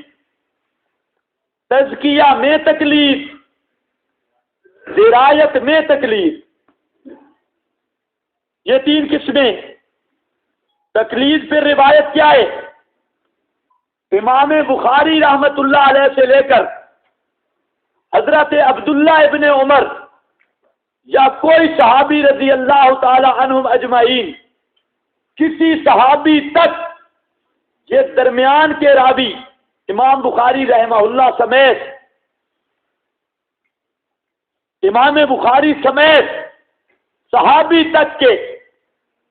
تزکیہ میں تقلید، درایت میں تقلید. یہ 3 قسمیں. تقلید پہ روایت کیا ہے؟ امام بخاری رحمت اللہ علیہ سے لے کر حضرت عبداللہ ابن عمر یا کوئی صحابی رضی اللہ تعالی عنہم اجمعین، کسی صحابی تک، یہ درمیان کے راوی امام بخاری رحمہ اللہ سمیت، امام بخاری سمیت صحابی تک کے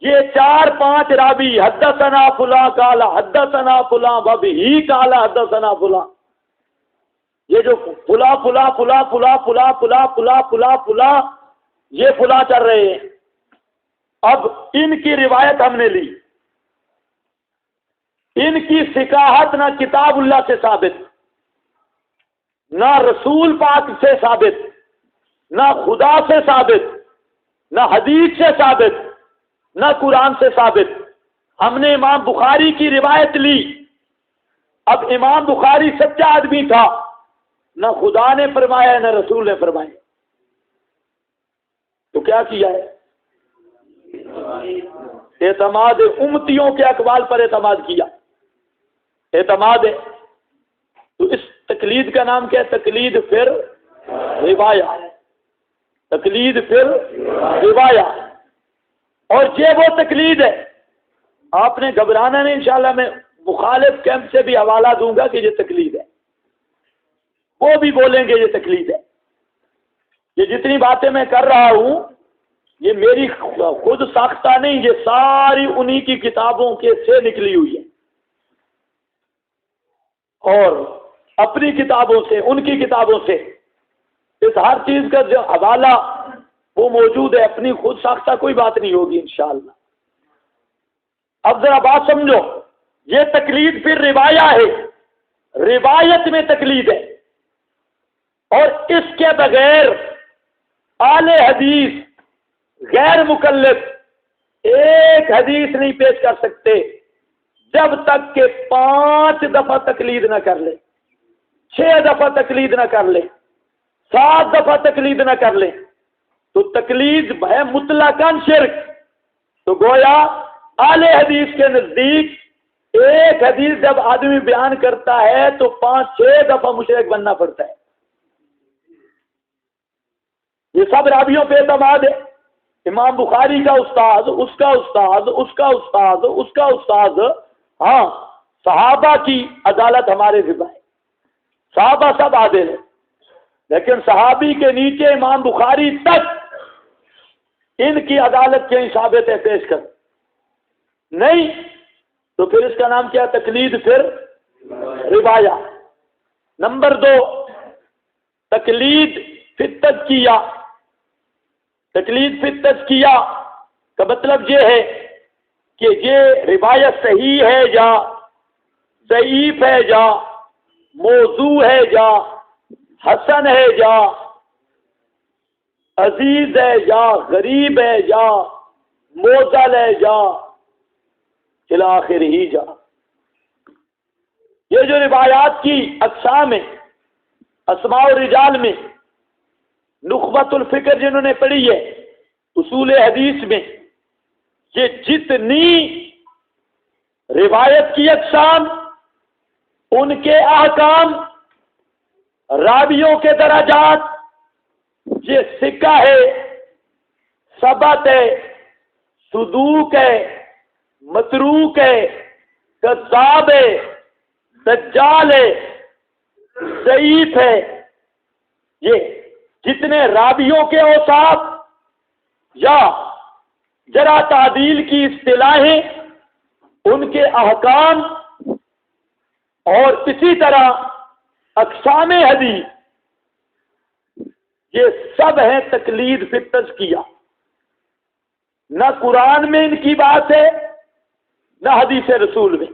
یہ 4-5 راوی، حدثنا فلاں قال حدثنا فلاں وبہ قال حدثنا فلاں، یہ جو فلا فلا فلا فلا فلا فلا فلا فلا فلا یہ فلا چل رہے ہیں، اب ان کی روایت ہم نے لی، ان کی فقاہت نہ کتاب اللہ سے ثابت، نہ رسول پاک سے ثابت، نہ خدا سے ثابت، نہ حدیث سے ثابت، نہ قرآن سے ثابت۔ ہم نے امام بخاری کی روایت لی، اب امام بخاری سچا آدمی تھا، نہ خدا نے فرمایا نہ رسول نے فرمایا، تو کیا کیا ہے؟ اعتماد امتیوں کے اقوال پر اعتماد کیا، اعتماد ہے۔ تو اس تقلید کا نام کیا ہے؟ تقلید پھر روایہ، تقلید پھر روایہ، اور یہ وہ تقلید ہے، آپ نے گھبرانا نہیں، انشاءاللہ میں مخالف کیمپ سے بھی حوالہ دوں گا کہ یہ تقلید ہے، وہ بھی بولیں گے یہ تقلید ہے۔ یہ جتنی باتیں میں کر رہا ہوں یہ میری خود ساختہ نہیں، یہ ساری انہی کی کتابوں کے سے نکلی ہوئی ہے، اور اپنی کتابوں سے، ان کی کتابوں سے، اس ہر چیز کا جو حوالہ وہ موجود ہے، اپنی خود ساختہ کوئی بات نہیں ہوگی انشاءاللہ۔ اب ذرا بات سمجھو، یہ تقلید پھر روایہ ہے، روایت میں تقلید ہے، اور اس کے بغیر اہل حدیث غیر مکلف ایک حدیث نہیں پیش کر سکتے جب تک کہ 5 دفعہ تقلید نہ کر لے، 6 دفعہ تقلید نہ کر لے، 7 دفعہ تقلید نہ کر لے، تو تقلید ہے مطلقاً شرک۔ تو گویا اہل حدیث کے نزدیک ایک حدیث جب آدمی بیان کرتا ہے تو 5-6 دفعہ مشرک بننا پڑتا ہے۔ یہ سب راویوں پہ اعتماد ہے، امام بخاری کا استاد، اس کا استاد، اس کا استاد، اس کا استاد، ہاں صحابہ کی عدالت ہمارے ذمہ ہے، صحابہ سب عادل ہیں، لیکن صحابی کے نیچے امام بخاری تک ان کی عدالت کے ثابت ہے پیش کر نہیں، تو پھر اس کا نام کیا؟ تقلید پھر روایہ۔ نمبر 2، تقلید فی التزکیہ۔ تقلید فی التزکیہ کا مطلب یہ ہے کہ یہ روایت صحیح ہے یا ضعیف ہے یا موضوع ہے یا حسن ہے یا عزیز ہے یا غریب ہے یا معضل ہے یا الی آخر ہی جا۔ یہ جو روایات کی اقسام ہیں، اسماء الرجال میں نخبۃ الفکر جنہوں نے پڑھی ہے اصول حدیث میں، یہ جتنی روایت کی اقسام، ان کے احکام، راویوں کے درجات، یہ ثقہ ہے، ثبت ہے، صدوق ہے، متروک ہے، کذاب ہے، دجال ہے، ضعیف ہے، یہ جتنے راویوں کے اوصاف یا جرح تعدیل کی اصطلاحیں، ان کے احکام، اور اسی طرح اقسام حدیث، یہ سب ہیں تقلید فی التزکیہ۔ نہ قرآن میں ان کی بات ہے نہ حدیث رسول میں،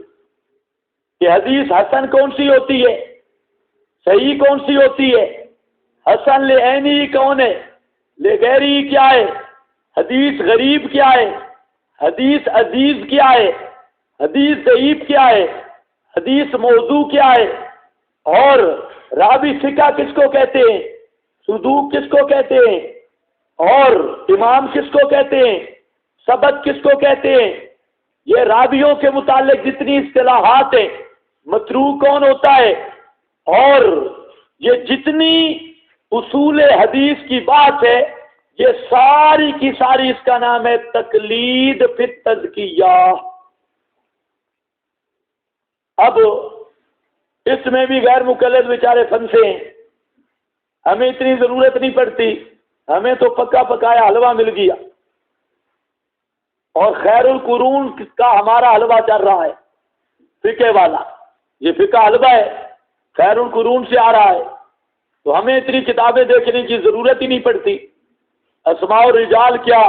کہ حدیث حسن کون سی ہوتی ہے، صحیح کون سی ہوتی ہے، حسن لعینی کون ہے، لغیری کیا ہے، حدیث غریب کیا ہے، حدیث عزیز کیا ہے، حدیث ضعیف کیا ہے، حدیث موضوع کیا ہے، اور راوی ثقہ کس کو کہتے ہیں، صدوق کس کو کہتے ہیں، اور امام کس کو کہتے ہیں، ثبت کس کو کہتے ہیں، یہ راویوں کے متعلق جتنی اصطلاحات ہیں، متروک کون ہوتا ہے، اور یہ جتنی اصول حدیث کی بات ہے، یہ ساری کی ساری اس کا نام ہے تقلید فی التزکیہ۔ اب اس میں بھی غیر مقلد بیچارے پھنسے ہیں، ہمیں اتنی ضرورت نہیں پڑتی، ہمیں تو پکا پکایا حلوہ مل گیا، اور خیر القرون کا ہمارا حلوہ چل رہا ہے فقہ والا، یہ فقہ حلوہ ہے، خیر القرون سے آ رہا ہے، تو ہمیں اتنی کتابیں دیکھنے کی ضرورت ہی نہیں پڑتی. اسماء الرجال کیا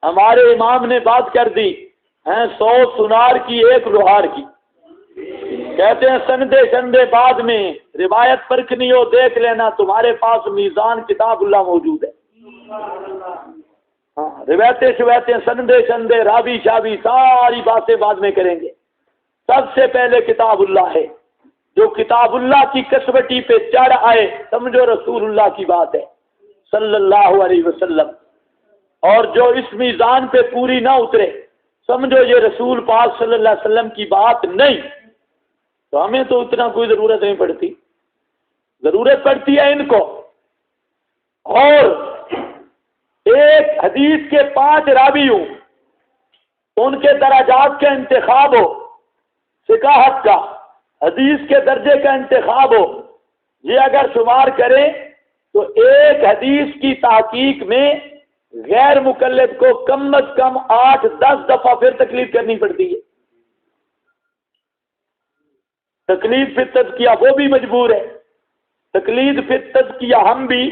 ہمارے امام نے بات کر دی ہیں 100 سنار کی 1 لوہار کی. کہتے ہیں سندے شندے بعد میں روایت پرکھنی ہو دیکھ لینا تمہارے پاس میزان کتاب اللہ موجود ہے. ہاں روایتیں شوایتیں سندے شندے راوی شاوی ساری باتیں بعد میں کریں گے. سب سے پہلے کتاب اللہ ہے. جو کتاب اللہ کی کسوٹی پہ چڑھ آئے سمجھو رسول اللہ کی بات ہے صلی اللہ علیہ وسلم. اور جو اس میزان پہ پوری نہ اترے سمجھو یہ رسول پاک صلی اللہ علیہ وسلم کی بات نہیں. تو ہمیں تو اتنا کوئی ضرورت نہیں پڑتی. ضرورت پڑتی ہے ان کو. اور ایک حدیث کے 5 راوی ہوں ان کے درجات کا انتخاب ہو, ثقاہت کا حدیث کے درجے کا انتخاب ہو, یہ اگر شمار کریں تو ایک حدیث کی تحقیق میں غیر مقلد کو کم از کم 8-10 دفعہ پھر تقلید کرنی پڑتی ہے. تقلید فی تزکیہ وہ بھی مجبور ہے. تقلید فی تزکیہ ہم بھی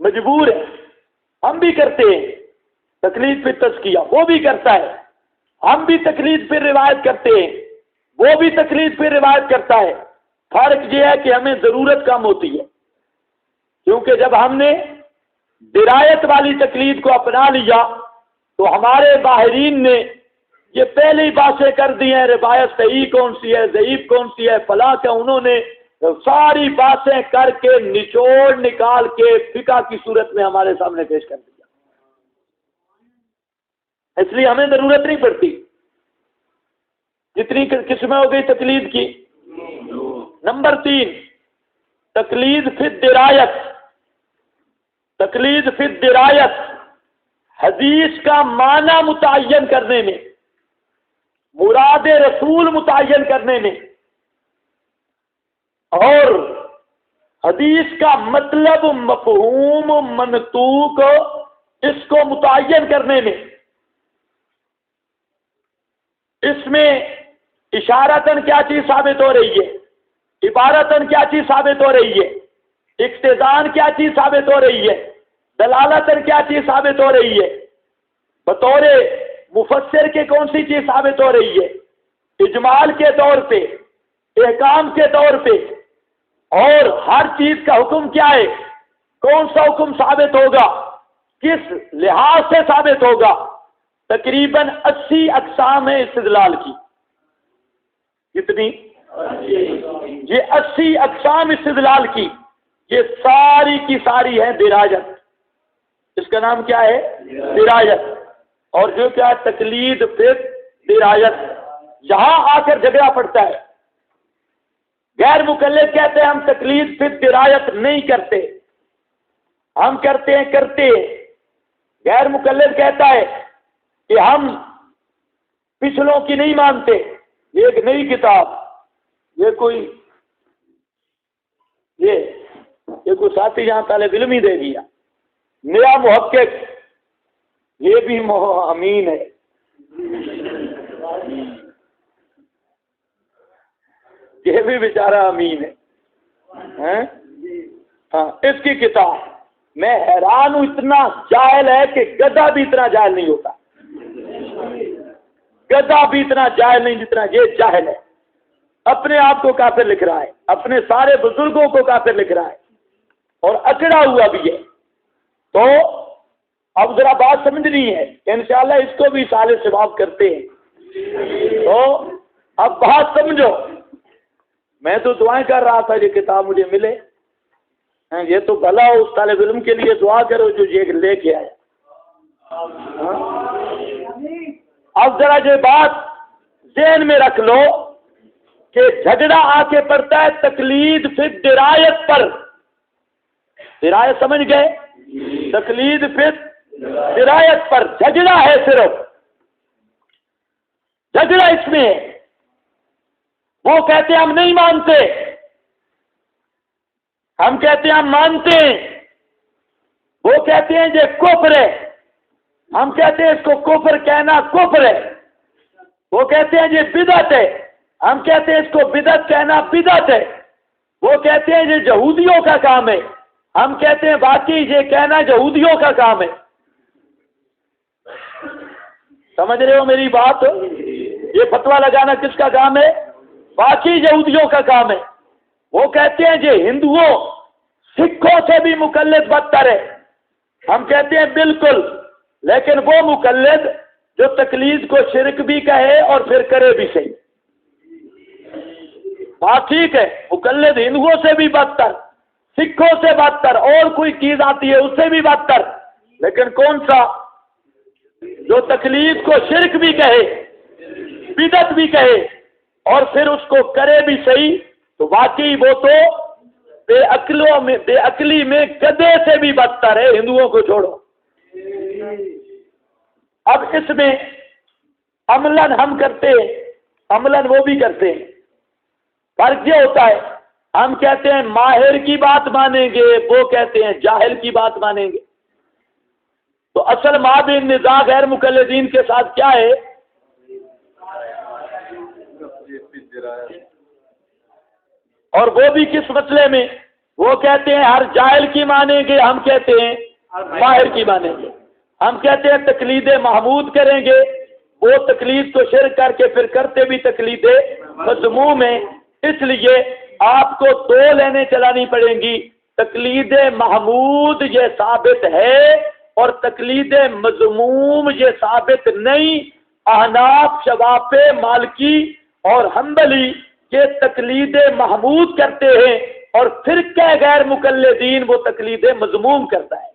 مجبور ہیں, ہم بھی کرتے ہیں. تقلید فی تزکیہ وہ بھی کرتا ہے, ہم بھی تقلید پہ روایت کرتے ہیں, وہ بھی تقلید پہ روایت کرتا ہے. فرق یہ ہے کہ ہمیں ضرورت کم ہوتی ہے, کیونکہ جب ہم نے درایت والی تقلید کو اپنا لیا تو ہمارے باہرین نے یہ پہلے ہی باتیں کر دی ہیں, روایت صحیح کون سی ہے, ضعیف کون سی ہے, فلاں کا. انہوں نے ساری باتیں کر کے نچوڑ نکال کے فقہ کی صورت میں ہمارے سامنے پیش کر دیا. اس لیے ہمیں ضرورت نہیں پڑتی. کتنی قسمیں ہو گئی تقلید کی؟ نمبر 3 تقلید فی الدرایت. تقلید فی الدرایت حدیث کا معنی متعین کرنے میں, مراد رسول متعین کرنے میں, اور حدیث کا مطلب مفہوم منطوق اس کو متعین کرنے میں. اس میں اشارتاً کیا چیز ثابت ہو رہی ہے, عبارتاً کیا چیز ثابت ہو رہی ہے, اقتضاً کیا چیز ثابت ہو رہی ہے, دلالتاً کیا چیز ثابت ہو رہی ہے, بطور مفسر کے کون سی چیز ثابت ہو رہی ہے, اجمال کے طور پہ, احکام کے طور پہ, اور ہر چیز کا حکم کیا ہے, کون سا حکم ثابت ہوگا, کس لحاظ سے ثابت ہوگا. تقریباً 80 اقسام ہیں استدلال کی. کتنی؟ یہ 80 اقسام استدلال کی, یہ ساری کی ساری ہیں درایت. اس کا نام کیا ہے؟ درایت. اور جو کیا تقلید پھر درایت, یہاں آ کر جھگڑا پڑتا ہے. غیر مقلد کہتے ہیں ہم تقلید پھر درایت نہیں کرتے, ہم کرتے ہیں. غیر مقلد کہتا ہے کہ ہم پچھلوں کی نہیں مانتے. یہ ایک نئی کتاب, یہ کوئی ساتھی یہاں طالب علم ہی دے دیا, نیا محقق, یہ بھی امین ہے. یہ بھی بیچارہ امین ہے. ہاں اس کی کتاب میں حیران ہوں, اتنا جاہل ہے کہ گدھا بھی اتنا جاہل نہیں ہوتا. گدھا بھی اتنا جاہل نہیں جتنا یہ جاہل ہے. اپنے آپ کو کافر لکھ رہا ہے, اپنے سارے بزرگوں کو کافر لکھ رہا ہے, اور اکڑا ہوا بھی ہے. تو اب ذرا بات سمجھنی ہے, انشاءاللہ اس کو بھی سال ثواب کرتے ہیں. تو اب بات سمجھو. میں تو دعائیں کر رہا تھا یہ کتاب مجھے ملے. یہ تو بھلا اس طالب علم کے لیے دعا کرو جو یہ لے کے آیا. اب ذرا یہ بات ذہن میں رکھ لو کہ جھگڑا آ کے پڑتا ہے تقلید فی درایت پر. درایت سمجھ گئے؟ تقلید فی درایت پر جھگڑا ہے, صرف جھگڑا اس میں ہے. وہ کہتے ہیں ہم نہیں مانتے, ہم کہتے ہیں ہم مانتے ہیں. وہ کہتے ہیں یہ کفر ہے, ہم کہتے ہیں اس کو کفر کہنا کفر ہے. وہ کہتے ہیں یہ بدعت ہے, ہم کہتے ہیں اس کو بدعت کہنا بدعت ہے. وہ کہتے ہیں یہ یہودیوں کا کام ہے, ہم کہتے ہیں باقی یہ کہنا یہودیوں کا کام ہے. سمجھ رہے ہو میری بات؟ یہ فتویٰ لگانا کس کا کام ہے؟ باقی یہودیوں کا کام ہے. وہ کہتے ہیں یہ ہندوؤں سکھوں سے بھی مقلد بدتر ہے. ہم کہتے ہیں بالکل، لیکن وہ مقلد جو تقلید کو شرک بھی کہے اور پھر کرے بھی صحیح. بات ٹھیک ہے، مقلد ہندوؤں سے بھی بدتر، سکھوں سے بدتر، اور کوئی چیز آتی ہے اس سے بھی بدتر، لیکن کون سا؟ جو تقلید کو شرک بھی کہے، بدعت بھی کہے اور پھر اس کو کرے بھی صحیح. تو واقعی وہ تو بے عقلی میں گدھے سے بھی بدتر ہے. ہندوؤں کو چھوڑو. اب اس میں عملاً ہم کرتے ہیں، عملاً وہ بھی کرتے ہیں. فرق یہ ہوتا ہے، ہم کہتے ہیں ماہر کی بات مانیں گے، وہ کہتے ہیں جاہل کی بات مانیں گے. تو اصل مابین نزاع غیر مقلدین کے ساتھ کیا ہے؟ اور وہ بھی کس مسئلے میں؟ وہ کہتے ہیں ہر جاہل کی مانیں گے، ہم کہتے ہیں ماہر کی مانیں گے. ہم کہتے ہیں تقلید محمود کریں گے، وہ تقلید کو شرک کر کے پھر کرتے بھی تقلید مذموم ہے. اس لیے آپ کو دو لینیں چلانی پڑیں گی. تقلید محمود یہ ثابت ہے اور تقلید مذموم یہ ثابت نہیں. احناف، شوافی، مالکی اور حنبلی یہ تقلید محمود کرتے ہیں اور فرقہ غیر مقلدین وہ تقلید مذموم کرتا ہے.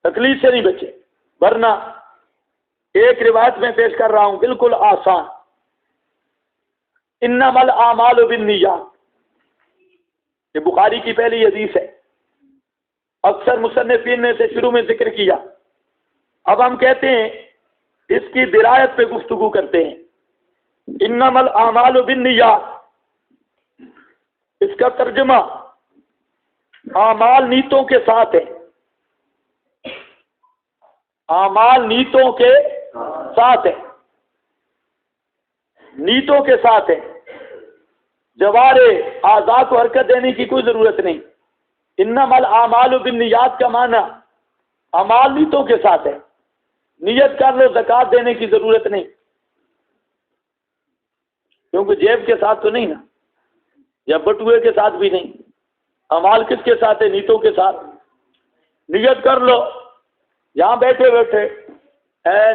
تقلید سے نہیں بچے. ورنہ ایک روایت میں پیش کر رہا ہوں بالکل آسان. انما الاعمال بالنیات، یہ بخاری کی پہلی حدیث ہے. اکثر مصنفین نے اسے شروع میں ذکر کیا. اب ہم کہتے ہیں اس کی درایت پہ گفتگو کرتے ہیں. انما الاعمال بالنیات، اس کا ترجمہ اعمال نیتوں کے ساتھ ہے. اعمال نیتوں کے ساتھ ہے، نیتوں کے ساتھ ہے. جوارے اعضاء کو حرکت دینے کی کوئی ضرورت نہیں. انما الاعمال بالنیات کا معنی اعمال نیتوں کے ساتھ ہے. نیت کر لو زکوٰۃ دینے کی ضرورت نہیں، کیونکہ جیب کے ساتھ تو نہیں نا، یا بٹوئے کے ساتھ بھی نہیں. اعمال کس کے ساتھ ہے؟ نیتوں کے ساتھ. نیت کر لو، یہاں بیٹھے بیٹھے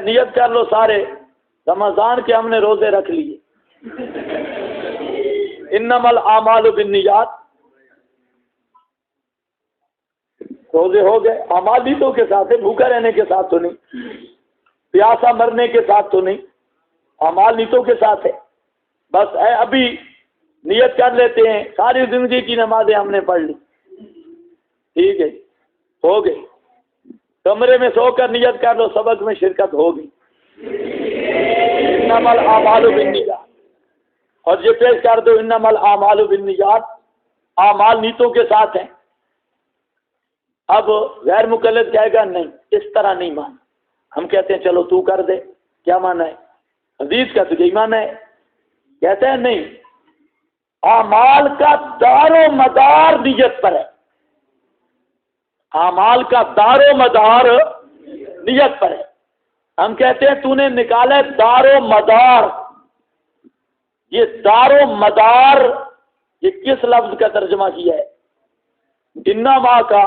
نیت کر لو سارے رمضان کے ہم نے روزے رکھ لیے. انما الاعمال بالنیات، روزے ہو گئے. اعمال نیتوں کے ساتھ ہے، بھوکا رہنے کے ساتھ تو نہیں، پیاسا مرنے کے ساتھ تو نہیں. اعمال نیتوں کے ساتھ ہے. بس ابھی نیت کر لیتے ہیں ساری زندگی کی نمازیں ہم نے پڑھ لی، ٹھیک ہے، ہو گئی. کمرے میں سو کر نیت کر لو سبق میں شرکت ہوگی. انما الاعمال بالنیات. اور یہ پیش کر دو انما الاعمال بالنیات، اعمال نیتوں کے ساتھ ہیں. اب غیر مقلد کہے گا نہیں اس طرح نہیں مانا. ہم کہتے ہیں چلو تو کر دے، کیا مانا ہے؟ حدیث کا تو یہی مانا ہے. کہتے ہیں نہیں، اعمال کا دار و مدار نیت پر ہے. اعمال کا دار و مدار نیت پر ہے. ہم کہتے ہیں تو نے نکالا دار و مدار. یہ دار و مدار یہ کس لفظ کا ترجمہ کیا ہے؟ انما کا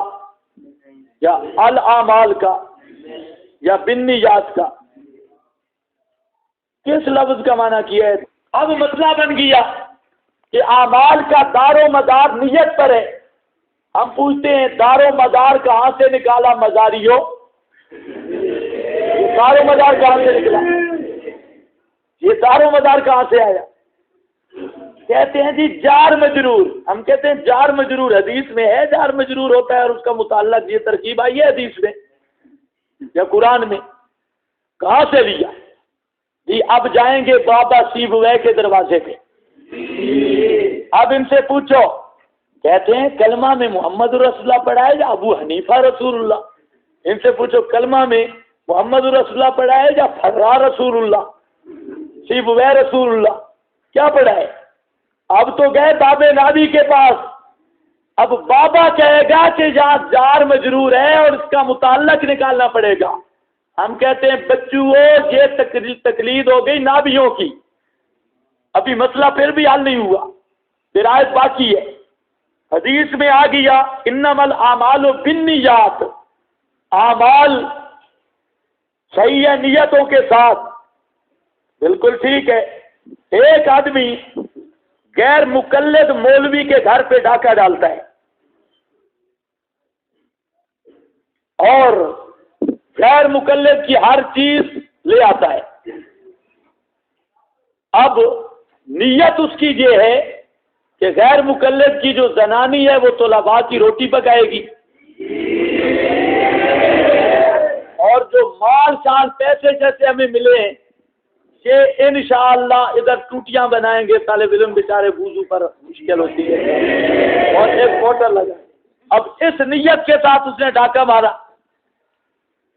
یا الاعمال کا یا بالنیات کا، کس لفظ کا معنی کیا ہے؟ اب مسئلہ بن گیا کہ اعمال کا دار و مدار نیت پر ہے. ہم پوچھتے ہیں دار و مدار کہاں سے نکالا مزاریو؟ یہ دار و مدار کہاں سے نکلا؟ یہ دار و مدار کہاں سے آیا؟ کہتے ہیں جی جار مجرور. ہم کہتے ہیں جار مجرور حدیث میں ہے، جار مجرور ہوتا ہے اور اس کا متعلق یہ ترکیب آئی ہے حدیث میں یا قرآن میں. کہاں سے لیا؟ جی اب جائیں گے بابا سیبوے کے دروازے پہ. اب ان سے پوچھو، کہتے ہیں کلمہ میں محمد رسول اللہ پڑھا ہے یا ابو حنیفہ رسول اللہ؟ ان سے پوچھو کلمہ میں محمد رسول اللہ پڑھا ہے یا فرا رسول اللہ، سیبوے رسول اللہ، کیا پڑھا ہے؟ اب تو گئے باب نادی کے پاس، اب بابا کہے گا کہ جہاں جار مجرور ہے اور اس کا متعلق نکالنا پڑے گا. ہم کہتے ہیں بچوں یہ تقلید ہو گئی نابیوں کی. ابھی مسئلہ پھر بھی حل نہیں ہوا، درایت باقی ہے. حدیث میں آ گیا انما الاعمال بالنیات، اعمال صحیح ہے نیتوں کے ساتھ، بالکل ٹھیک ہے. ایک آدمی غیر مقلد مولوی کے گھر پہ ڈاکہ ڈالتا ہے اور غیر مقلد کی ہر چیز لے آتا ہے. اب نیت اس کی یہ ہے کہ غیر مقلد کی جو زنانی ہے وہ طلباء کی روٹی پکائے گی، اور جو مال شال پیسے جیسے ہمیں ملے ہیں یہ انشاءاللہ ادھر ٹوٹیاں بنائیں گے. طالب علم بیچارے وضو پر مشکل ہوتی ہے اور ایک موٹر لگائیں. اب اس نیت کے ساتھ اس نے ڈاکہ مارا.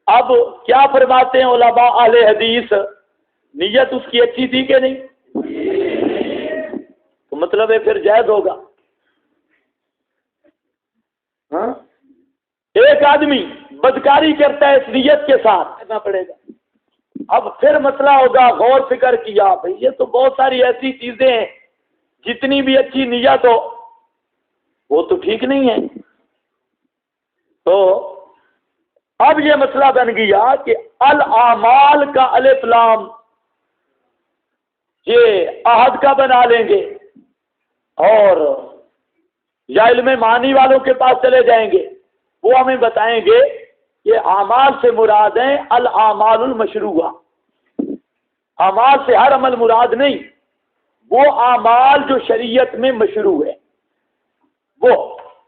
اب کیا فرماتے ہیں علماء اہل حدیث؟ نیت اس کی اچھی تھی کہ نہیں؟ تو مطلب ہے پھر جائز ہوگا. ہاں ایک آدمی بدکاری کرتا ہے اس نیت کے ساتھ کرنا پڑے گا. اب پھر مسئلہ ہوگا غور فکر کیا بھئی یہ تو بہت ساری ایسی چیزیں ہیں جتنی بھی اچھی نیت ہو وہ تو ٹھیک نہیں ہے. تو اب یہ مسئلہ بن گیا کہ الاعمال کا الف لام یہ عہد کا بنا لیں گے اور یا علم معنی والوں کے پاس چلے جائیں گے، وہ ہمیں بتائیں گے کہ اعمال سے مراد ہیں الاعمال المشروعہ. اعمال سے ہر عمل مراد نہیں، وہ اعمال جو شریعت میں مشروع ہے وہ.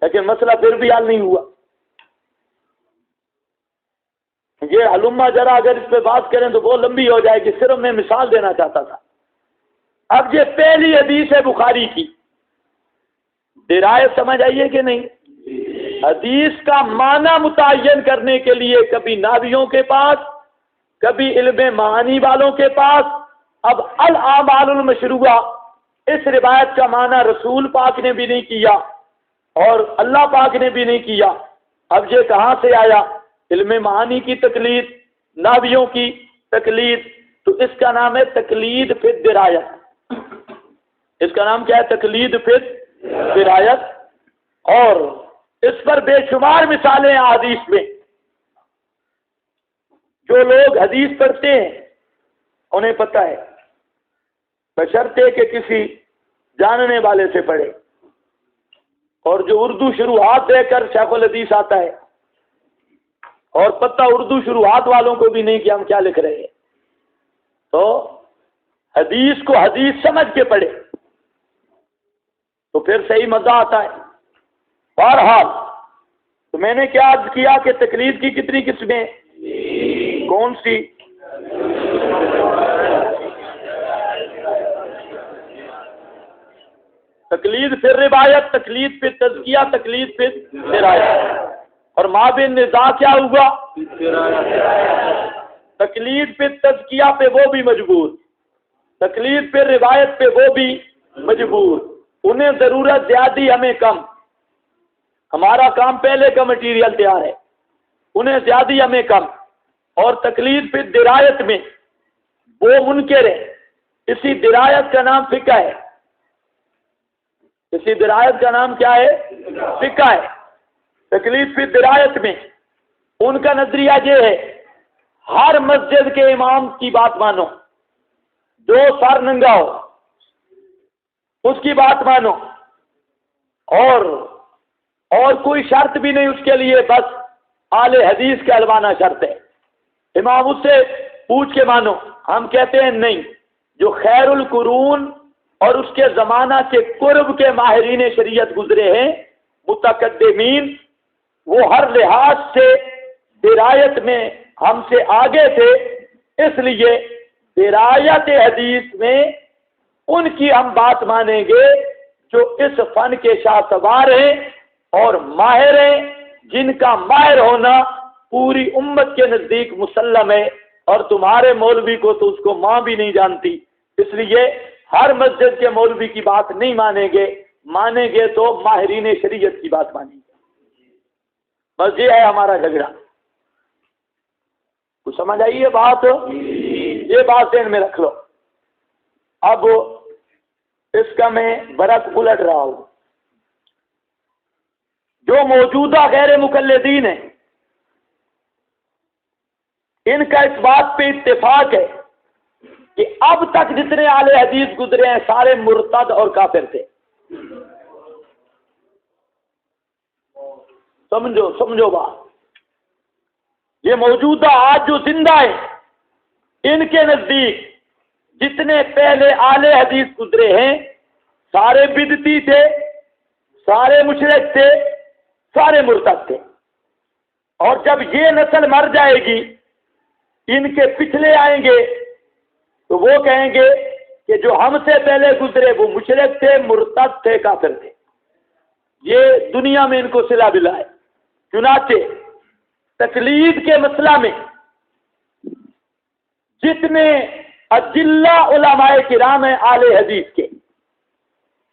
لیکن مسئلہ پھر بھی حل نہیں ہوا. یہ علمہ ذرا اگر اس پہ بات کریں تو بہت لمبی ہو جائے گی، صرف میں مثال دینا چاہتا تھا. اب یہ پہلی حدیث ہے بخاری کی، درایت سمجھ آئیے کہ نہیں؟ حدیث کا معنی متعین کرنے کے لیے کبھی نابیوں کے پاس، کبھی علم معانی والوں کے پاس. اب الاعمال المشروعہ اس روایت کا معنی رسول پاک نے بھی نہیں کیا اور اللہ پاک نے بھی نہیں کیا. اب یہ کہاں سے آیا؟ علم معانی کی تقلید، نابیوں کی تقلید. تو اس کا نام ہے تقلید فی الدرایت. اس کا نام کیا ہے؟ تقلید فی الدرایت. اور اس پر بے شمار مثالیں ہیں حدیث میں. جو لوگ حدیث پڑھتے ہیں انہیں پتہ ہے، بشرطے کہ کسی جاننے والے سے پڑھے. اور جو اردو شروحات دے کر شیخ الحدیث آتا ہے اور پتہ اردو شروحات والوں کو بھی نہیں کہ ہم کیا لکھ رہے ہیں، تو حدیث کو حدیث سمجھ کے پڑھے تو پھر صحیح مزہ آتا ہے. بہرحال تو میں نے کیا عرض کیا کہ تقلید کی کتنی قسمیں؟ کون سی؟ تقلید پھر روایت، تقلید پھر تزکیہ، تقلید پھر درایت. اور مابین نزاع کیا ہوا؟ تقلید پھر تزکیہ پہ وہ بھی مجبور، تقلید پھر روایت پہ وہ بھی مجبور. انہیں ضرورت زیادہ، ہمیں کم. ہمارا کام پہلے کا مٹیریل تیار ہے، انہیں زیادہ ہمیں کم. اور تقلید پھر درایت میں وہ منکر ہے. اسی درایت کا نام فقہ ہے. اسی درایت کا نام کیا ہے؟ فقہ ہے. تقلید پھر درایت میں ان کا نظریہ یہ ہے ہر مسجد کے امام کی بات مانو، جو سر ننگا ہو اس کی بات مانو، اور کوئی شرط بھی نہیں اس کے لیے، بس اہل حدیث کہلوانا شرط ہے. امام اس سے پوچھ کے مانو. ہم کہتے ہیں نہیں، جو خیر القرون اور اس کے زمانہ کے قرب کے ماہرین شریعت گزرے ہیں متقدمین، وہ ہر لحاظ سے درایت میں ہم سے آگے تھے. اس لیے درایت حدیث میں ان کی ہم بات مانیں گے جو اس فن کے شاہ سوار ہیں اور ماہر ہیں، جن کا ماہر ہونا پوری امت کے نزدیک مسلم ہے. اور تمہارے مولوی کو تو اس کو ماں بھی نہیں جانتی. اس لیے ہر مسجد کے مولوی کی بات نہیں مانیں گے، مانیں گے تو ماہرین شریعت کی بات مانیں گے. بس یہ ہے ہمارا جھگڑا. کچھ سمجھ آئی یہ بات؟ یہ بات ذہن میں رکھ لو. اب اس کا میں برعکس الٹ رہا ہوں. جو موجودہ غیر مقلدین ہیں ان کا اس بات پہ اتفاق ہے کہ اب تک جتنے اہل حدیث گزرے ہیں سارے مرتد اور کافر تھے. سمجھو بات. یہ موجودہ آج جو زندہ ہیں ان کے نزدیک جتنے پہلے اہل حدیث گزرے ہیں سارے بدعتی تھے، سارے مشرک تھے، سارے مرتد تھے. اور جب یہ نسل مر جائے گی ان کے پچھلے آئیں گے تو وہ کہیں گے کہ جو ہم سے پہلے گزرے وہ مشرک تھے، مرتد تھے، کافر تھے. یہ دنیا میں ان کو صلہ بلا ہے. چنانچہ تقلید کے مسئلہ میں جتنے اجلہ علماء کرام ہیں اہل حدیث کے،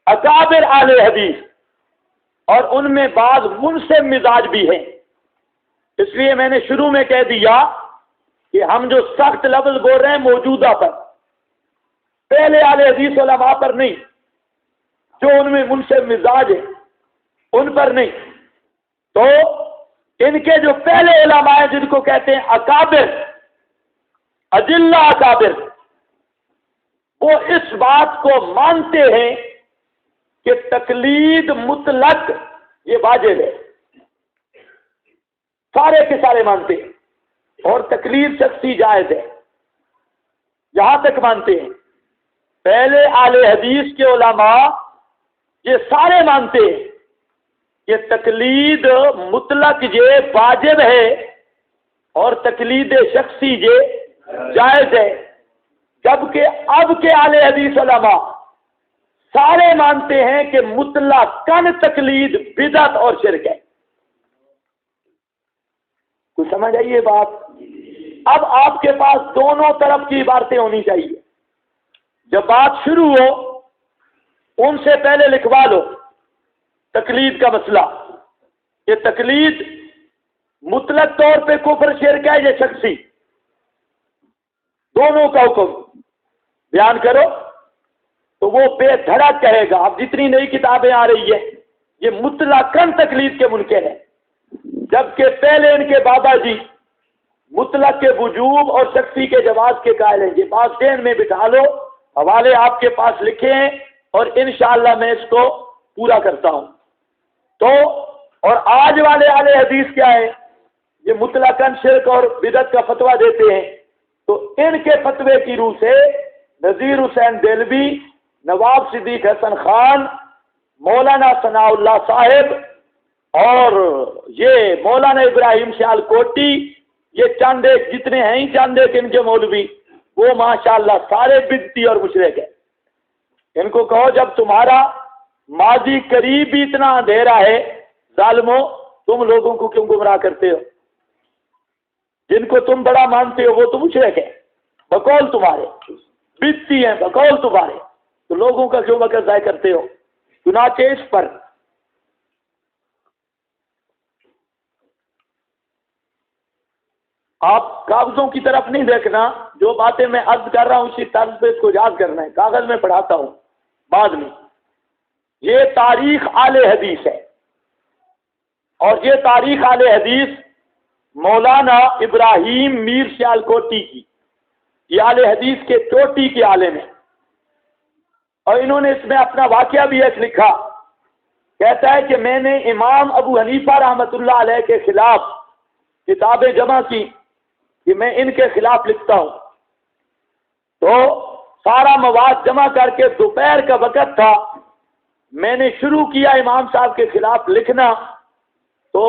اکابر اہل حدیث، اور ان میں بعض منصف مزاج بھی ہیں. اس لیے میں نے شروع میں کہہ دیا کہ ہم جو سخت لفظ بول رہے ہیں موجودہ پر، پہلے اہل حدیث علماء پر نہیں، جو ان میں منصف مزاج ہیں ان پر نہیں. تو ان کے جو پہلے علماء ہیں جن کو کہتے ہیں اکابر، اجلہ اکابر، وہ اس بات کو مانتے ہیں کہ تقلید مطلق یہ واجب ہے. سارے کے سارے مانتے ہیں. اور تقلید شخصی جائز ہے. یہاں تک مانتے ہیں پہلے اہل حدیث کے علماء یہ سارے مانتے ہیں کہ تقلید مطلق یہ واجب ہے اور تقلید شخصی یہ جائز ہے. جبکہ اب کے اہل حدیث علماء سارے مانتے ہیں کہ مطلقاً تقلید بدعت اور شرک ہے. کچھ سمجھ آئیے بات؟ اب آپ کے پاس دونوں طرف کی عبارتیں ہونی چاہیے. جب بات شروع ہو ان سے پہلے لکھوا لو تقلید کا مسئلہ. یہ تقلید مطلق طور پہ کفر شرک ہے یہ شخصی، دونوں کا حکم بیان کرو تو وہ بے دھڑک کہے گا. اب جتنی نئی کتابیں آ رہی ہیں یہ مطلقاً تقلید کے منکر ہیں، جبکہ پہلے ان کے بابا جی مطلق کے وجوب اور شخصی کے جواز کے قائل ہیں. یہ بات ذہن میں بٹھا لو. حوالے آپ کے پاس لکھے ہیں اور انشاءاللہ میں اس کو پورا کرتا ہوں. تو اور آج والے اہل حدیث کیا ہے؟ یہ مطلقاً شرک اور بدعت کا فتویٰ دیتے ہیں. تو ان کے فتوے کی روح سے نذیر حسین دہلوی، نواب صدیق حسن خان، مولانا ثناء اللہ صاحب اور یہ مولانا ابراہیم سیال کوٹی، یہ چند ایک جتنے ہیں ہی چند ایک ان کے مولوی، وہ ماشاءاللہ سارے بدعتی اور مشرک ہیں. ان کو کہو جب تمہارا ماضی قریب بھی اتنا اندھیرا ہے ظالمو، تم لوگوں کو کیوں گمراہ کرتے ہو؟ جن کو تم بڑا مانتے ہو وہ تو مشرک ہے بقول تمہارے، بدعتی ہیں بقول تمہارے، تو لوگوں کا کیوں وقت ضائع کرتے ہو؟ چنانچہ اس پر آپ کاغذوں کی طرف نہیں دیکھنا. جو باتیں میں عرض کر رہا ہوں اسی طرز پہ اس کو یاد کرنا ہے. کاغذ میں پڑھاتا ہوں بعد میں. یہ تاریخ اہل حدیث ہے اور یہ تاریخ اہل حدیث مولانا ابراہیم میر سیال کوٹی کی، یہ اہل حدیث کے چوٹی کے عالم ہیں. اور انہوں نے اس میں اپنا واقعہ بھی ایک لکھا. کہتا ہے کہ میں نے امام ابو حنیفہ رحمۃ اللہ علیہ کے خلاف کتابیں جمع کی کہ میں ان کے خلاف لکھتا ہوں. تو سارا مواد جمع کر کے دوپہر کا وقت تھا، میں نے شروع کیا امام صاحب کے خلاف لکھنا تو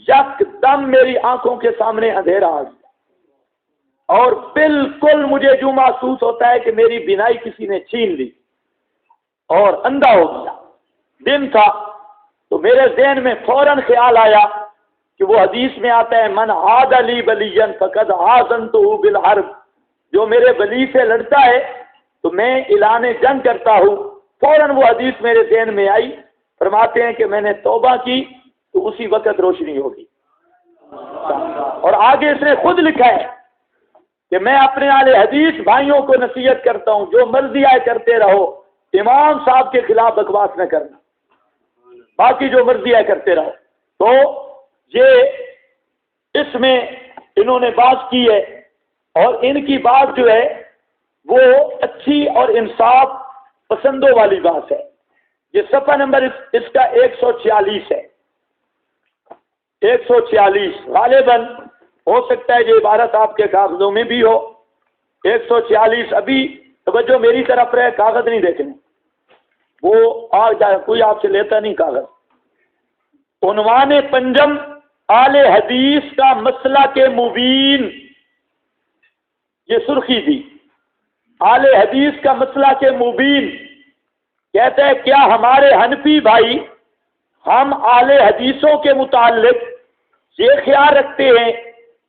یک دم میری آنکھوں کے سامنے اندھیرا آ گیا اور بالکل مجھے جو محسوس ہوتا ہے کہ میری بینائی کسی نے چھین لی اور اندھا ہو گیا. دن تھا تو میرے ذہن میں فوراً خیال آیا کہ وہ حدیث میں آتا ہے من عاد لی ولیًا فقد آذنتہ بالحرب، جو میرے ولی سے لڑتا ہے تو میں اعلان جنگ کرتا ہوں. فوراً وہ حدیث میرے ذہن میں آئی. فرماتے ہیں کہ میں نے توبہ کی تو اسی وقت روشنی ہوگی. اور آگے اس نے خود لکھا ہے کہ میں اپنے اہل حدیث بھائیوں کو نصیحت کرتا ہوں جو مرضی آئے کرتے رہو، امام صاحب کے خلاف بکواس نہ کرنا، باقی جو مرضی آئے کرتے رہو. تو یہ اس میں انہوں نے بات کی ہے، اور ان کی بات جو ہے وہ اچھی اور انصاف پسندوں والی بات ہے. یہ صفحہ نمبر اس کا 146 ہے. 146 غالباً ہو سکتا ہے یہ عبارت آپ کے کاغذوں میں بھی ہو. 146 ابھی توجہ میری طرف رہے، کاغذ نہیں دیکھنے، وہ آ جائے کوئی آپ سے لیتا نہیں کاغذ. عنوان پنجم اہل حدیث کا مسئلہ کے مبین، یہ سرخی تھی. اہل حدیث کا مسئلہ کے مبین کہتے ہیں کیا ہمارے حنفی بھائی ہم اہل حدیثوں کے متعلق یہ خیال رکھتے ہیں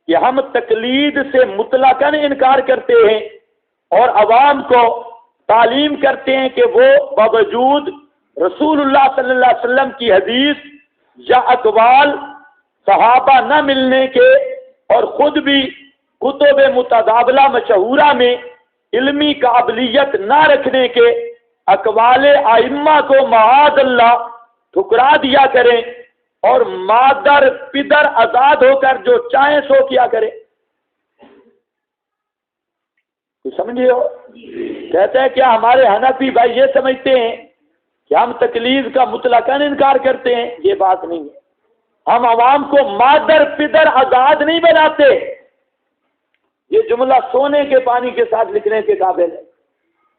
کہ ہم تقلید سے مطلقاً انکار کرتے ہیں اور عوام کو تعلیم کرتے ہیں کہ وہ باوجود رسول اللہ صلی اللہ علیہ وسلم کی حدیث یا اقوال صحابہ نہ ملنے کے اور خود بھی کتب متداولہ مشہورہ میں علمی قابلیت نہ رکھنے کے اقوال ائمہ کو معاذ اللہ ٹھکرا دیا کریں اور مادر پدر آزاد ہو کر جو چاہیں سو کیا کرے؟ سمجھے ہو؟ کہتے ہیں کیا ہمارے حنفی بھائی یہ سمجھتے ہیں کہ ہم تقلید کا مطلقاً انکار کرتے ہیں؟ یہ بات نہیں ہے. ہم عوام کو مادر پدر آزاد نہیں بناتے. یہ جملہ سونے کے پانی کے ساتھ لکھنے کے قابل ہے.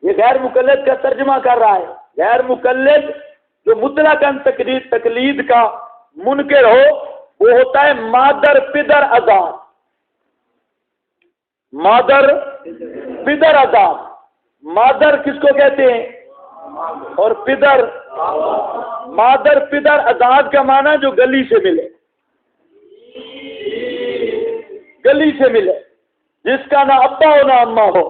یہ غیر مقلد کا ترجمہ کر رہا ہے. غیر مقلد جو مطلقاً تقلید کا منکر ہو وہ ہوتا ہے مادر پدر آزاد. مادر پدر آزاد. مادر کس کو کہتے ہیں اور پدر؟ مادر پدر آزاد کا معنی جو گلی سے ملے، گلی سے ملے، جس کا نہ ابا ہو نہ اماں ہو،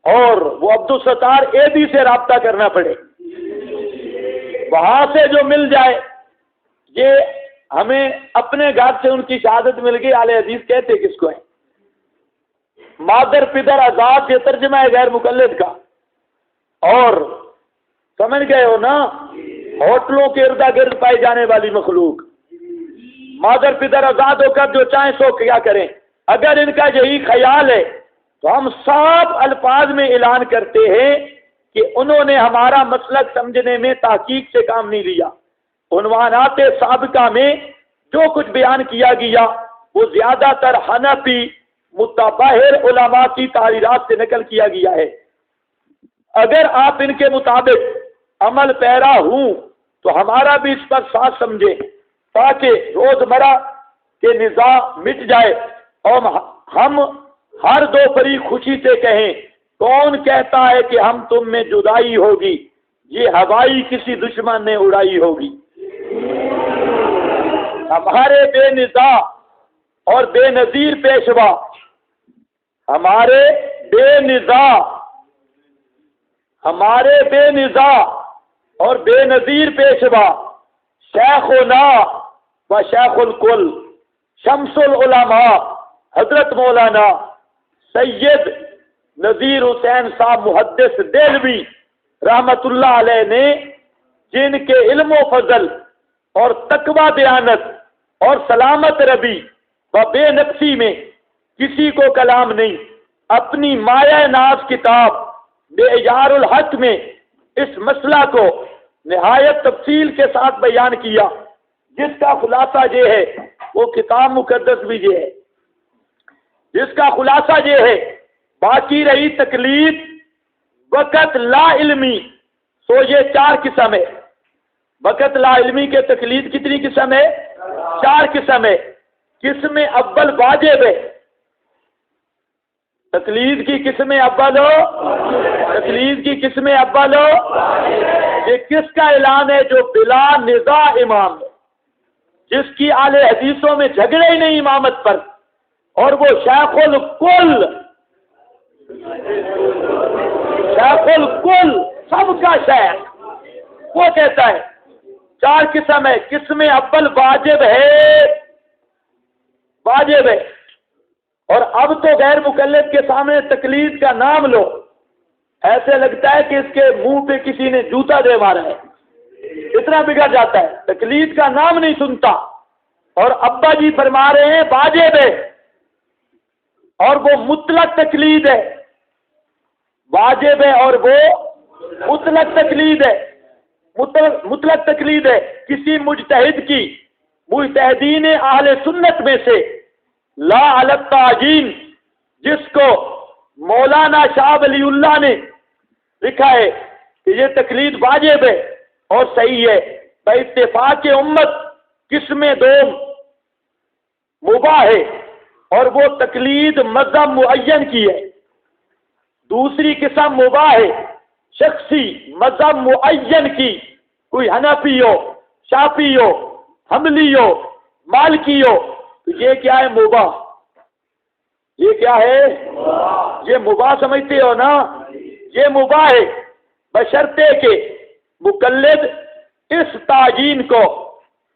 اور وہ عبدالستار اے بی سے رابطہ کرنا پڑے، وہاں سے جو مل جائے. یہ ہمیں اپنے گھر سے ان کی شہادت مل گئی. اہل حدیث کہتے کس کو ہے؟ مادر پدر آزاد یہ ترجمہ ہے غیر مقلد کا. اور سمجھ گئے ہو نا، ہوٹلوں کے ارد گرد پائی جانے والی مخلوق مادر پدر آزاد ہو کر جو چاہیں سو کیا کریں. اگر ان کا یہی خیال ہے تو ہم صاف الفاظ میں اعلان کرتے ہیں کہ انہوں نے ہمارا مسلک سمجھنے میں تحقیق سے کام نہیں لیا. عنوانات سابقہ میں جو کچھ بیان کیا گیا وہ زیادہ تر حنفی متباہر علماء کی تحریرات سے نقل کیا گیا ہے. اگر آپ ان کے مطابق عمل پیرا ہوں تو ہمارا بھی اس پر ساتھ سمجھیں تاکہ روزمرہ کے نظام مٹ جائے اور ہم ہر دو فریق خوشی سے کہیں کون کہتا ہے کہ ہم تم میں جدائی ہوگی؟ یہ ہوائی کسی دشمن نے اڑائی ہوگی. ہمارے بے نظا اور بے نظیر پیشوا، ہمارے بے نظا اور بے نظیر پیشوا شیخنا و شیخ الکل شمس العلماء حضرت مولانا سید نذیر حسین صاحب محدث دہلوی رحمت اللہ علیہ نے، جن کے علم و فضل اور تقوی دیانت اور سلامت ربی و بے نقصی میں کسی کو کلام نہیں، اپنی مایہ ناز کتاب معیار الحق میں اس مسئلہ کو نہایت تفصیل کے ساتھ بیان کیا، جس کا خلاصہ یہ ہے، وہ کتاب مقدس بھی یہ ہے، جس کا خلاصہ یہ ہے، باقی رہی تقلید وقت لا علمی. سو یہ 4 قسم ہے. وقت لا علمی کے تقلید کتنی قسم ہے؟ 4 قسم ہے. قسم اول واجب ہے. تقلید کی قسم اول ہو، تقلید کی قسم اول ہو. یہ کس کا اعلان ہے؟ جو بلا نزاع امام ہے، جس کی اہل حدیثوں میں جھگڑے ہی نہیں امامت پر، اور وہ شیخ الکل، شیخ الکل، سب کا شیخ، وہ کہتا ہے 4 قسم ہے. قسم اول واجب ہے، واجب ہے. اور اب تو غیر مقلد کے سامنے تقلید کا نام لو، ایسے لگتا ہے کہ اس کے منہ پہ کسی نے جوتا دے مارا ہے، اتنا بگڑ جاتا ہے، تقلید کا نام نہیں سنتا. اور ابا جی فرما رہے ہیں واجب ہے، اور وہ مطلق تقلید ہے. واجب ہے اور وہ مطلق تقلید ہے. مطلق تقلید ہے کسی مجتہد کی، مجتہدین اہل سنت میں سے، لا علی التعجین، جس کو مولانا شاہ ولی اللہ نے لکھا ہے کہ یہ تقلید واجب ہے اور صحیح ہے. بے اتفاق امت قسم دوم مباح ہے، اور وہ تقلید مذہب معین کی ہے. دوسری قسم مباح ہے شخصی مذہب معین کی، کوئی حنفی ہو، شافعی ہو، حنبلی ہو، مالکی ہو، تو یہ کیا ہے؟ مباح. یہ کیا ہے؟ یہ مباح سمجھتے ہو نا؟ یہ مباح ہے بشرطے کہ مقلد اس تعجین کو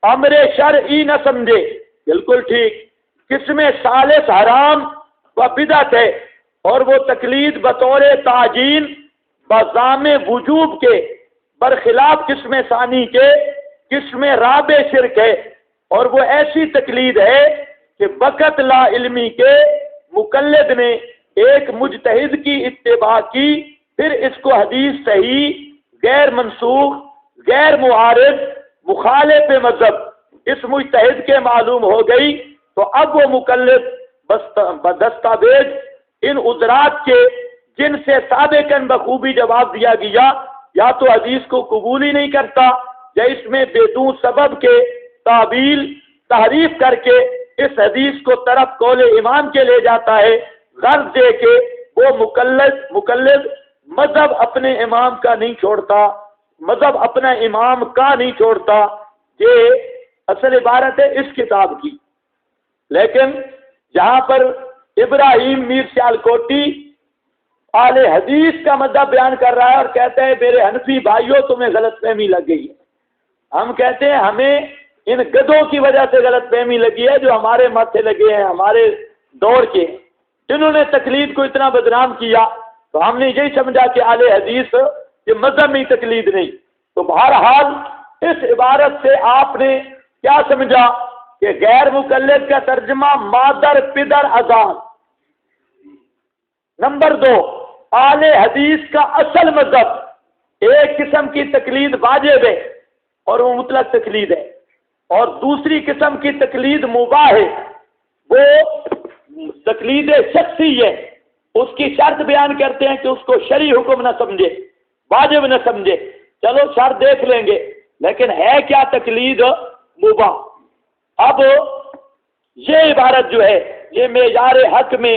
امر شرعی نہ سمجھے. بالکل ٹھیک. قسم ثالث حرام و بدعت ہے، اور وہ تقلید بطور تعجین بضام وجوب کے برخلاف قسم ثانی کے قسم رابع شرک ہے. اور وہ ایسی تقلید ہے کہ وقت لا علمی کے مقلد نے ایک مجتہد کی اتباع کی، پھر اس کو حدیث صحیح، غیر منسوخ، غیر معارض، مخالف مذہب اس مجتہد کے معلوم ہو گئی، تو اب وہ مقلد بدستاویز ان عذرات کے جن سے سابقاً بخوبی جواب دیا گیا، یا تو حدیث کو قبول ہی نہیں کرتا، یا اس میں بدون سبب کے تعبیل تحریف کر کے اس حدیث کو طرف قول امام کے لے جاتا ہے، غرض دے کے وہ مقلد مذہب اپنے امام کا نہیں چھوڑتا، مذہب اپنا امام کا نہیں چھوڑتا. یہ اصل عبارت ہے اس کتاب کی. لیکن جہاں پر ابراہیم میر سیالکوٹی اہل حدیث کا مذہب بیان کر رہا ہے اور کہتا ہے میرے حنفی بھائیوں تمہیں غلط فہمی لگ گئی ہے، ہم کہتے ہیں ہمیں ان گدھوں کی وجہ سے غلط فہمی لگی ہے جو ہمارے ماتھے لگے ہیں، ہمارے دور کے، جنہوں نے تقلید کو اتنا بدنام کیا. تو ہم نے یہی سمجھا کہ اہل حدیث یہ مذہب میں تقلید نہیں. تو بہرحال اس عبارت سے آپ نے کیا سمجھا کہ غیر مقلد کا ترجمہ مادر پدر آزاد. نمبر 2، اہل حدیث کا اصل مذہب ایک قسم کی تقلید واجب ہے اور وہ مطلق تقلید ہے، اور دوسری قسم کی تقلید مباح ہے، وہ تقلید شخصی ہے. اس کی شرط بیان کرتے ہیں کہ اس کو شرعی حکم نہ سمجھے، واجب نہ سمجھے. چلو شرط دیکھ لیں گے، لیکن ہے کیا تقلید مباح. اب یہ عبارت جو ہے یہ معیار حق میں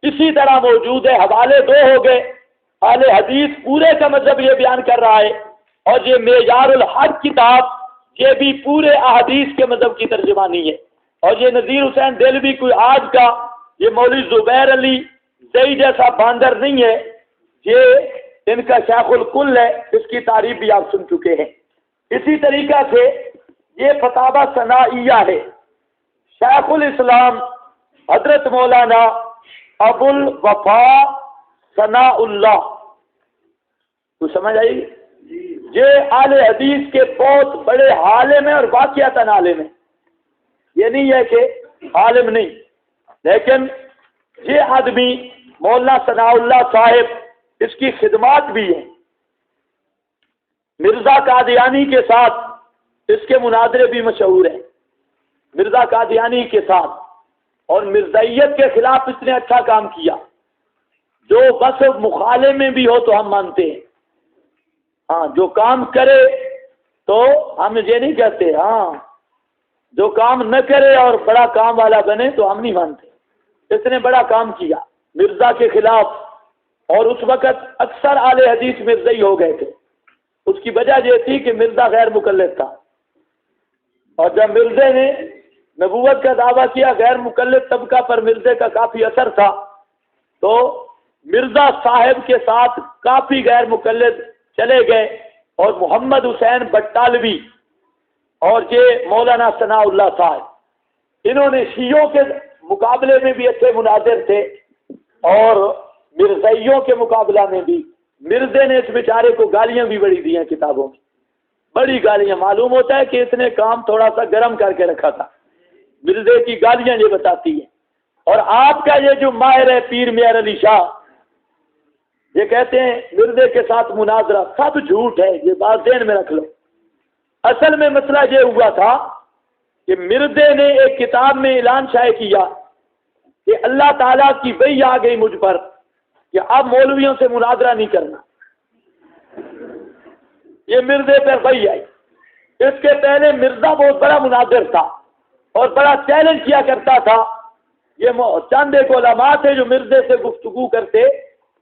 اسی طرح موجود ہے. حوالے 2 ہو گئے. اہل حدیث پورے کا مذہب یہ بیان کر رہا ہے، اور یہ معیار الحق کتاب یہ بھی پورے احادیث کے مذہب کی ترجمانی ہے. اور یہ نذیر حسین دہلوی کوئی آج کا یہ مولوی زبیر علی زئی جیسا باندر نہیں ہے، یہ ان کا شیخ الکل ہے، اس کی تعریف بھی آپ سن چکے ہیں. اسی طریقہ سے یہ فتاوی ثنائیہ ہے. شیخ الاسلام حضرت مولانا ابو الوفا ثناء اللہ کو سمجھ آئی. یہ اہل حدیث کے بہت بڑے عالم ہیں اور واقعتاً عالم ہیں. یہ نہیں ہے کہ عالم نہیں، لیکن یہ آدمی مولانا ثناء اللہ صاحب اس کی خدمات بھی ہیں. مرزا قادیانی کے ساتھ اس کے مناظرے بھی مشہور ہیں، مرزا قادیانی کے ساتھ. اور مرزائیت کے خلاف اس نے اچھا کام کیا. جو بس مخالف میں بھی ہو تو ہم مانتے ہیں، ہاں جو کام کرے تو ہم یہ نہیں کہتے، ہاں جو کام نہ کرے اور بڑا کام والا بنے تو ہم نہیں مانتے. اس نے بڑا کام کیا مرزا کے خلاف، اور اس وقت اکثر اہل حدیث مرزائی ہو گئے تھے. اس کی وجہ یہ تھی کہ مرزا غیر مقلد تھا، اور جب مرزے نے نبوت کا دعویٰ کیا غیر مقلد طبقہ پر مرزے کا کافی اثر تھا، تو مرزا صاحب کے ساتھ کافی غیر مقلد چلے گئے اور محمد حسین بٹالوی اور یہ مولانا ثناء اللہ صاحب، انہوں نے شیعوں کے مقابلے میں بھی اچھے مناظر تھے اور مرزائیوں کے مقابلہ میں بھی۔ مرزے نے اس بیچارے کو گالیاں بھی بڑی دی ہیں کتابوں میں، بڑی گالیاں۔ معلوم ہوتا ہے کہ اس نے کام تھوڑا سا گرم کر کے رکھا تھا۔ مرزے کی گالیاں یہ بتاتی ہیں۔ اور آپ کا یہ جو ماہر ہے پیر میاں علی شاہ، یہ کہتے ہیں مرزے کے ساتھ مناظرہ، سب جھوٹ ہے، یہ بات ذہن میں رکھ لو۔ اصل میں مسئلہ یہ ہوا تھا کہ مرزے نے ایک کتاب میں اعلان شائع کیا کہ اللہ تعالیٰ کی وحی آ گئی مجھ پر کہ اب مولویوں سے مناظرہ نہیں کرنا۔ یہ مرزے پر وحی آئی۔ اس کے پہلے مرزا بہت بڑا مناظر تھا اور بڑا چیلنج کیا کرتا تھا۔ یہ چند ایک علماء تھے جو مرزے سے گفتگو کرتے،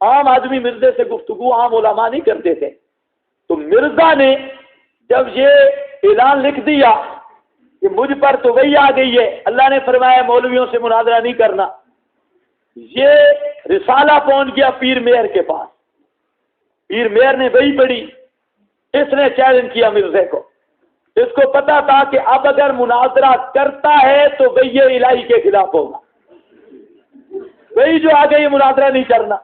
عام آدمی مرزے سے گفتگو عام علماء نہیں کرتے تھے۔ تو مرزا نے جب یہ اعلان لکھ دیا کہ مجھ پر تو وہی آ گئی ہے، اللہ نے فرمایا مولویوں سے مناظرہ نہیں کرنا، یہ رسالہ پہنچ گیا پیر میئر کے پاس۔ پیر میئر نے وہی پڑھی، اس نے چیلنج کیا مرزے کو۔ اس کو پتا تھا کہ اب اگر مناظرہ کرتا ہے تو وہی الہی کے خلاف ہوگا، وہی جو آ گئی مناظرہ نہیں کرنا،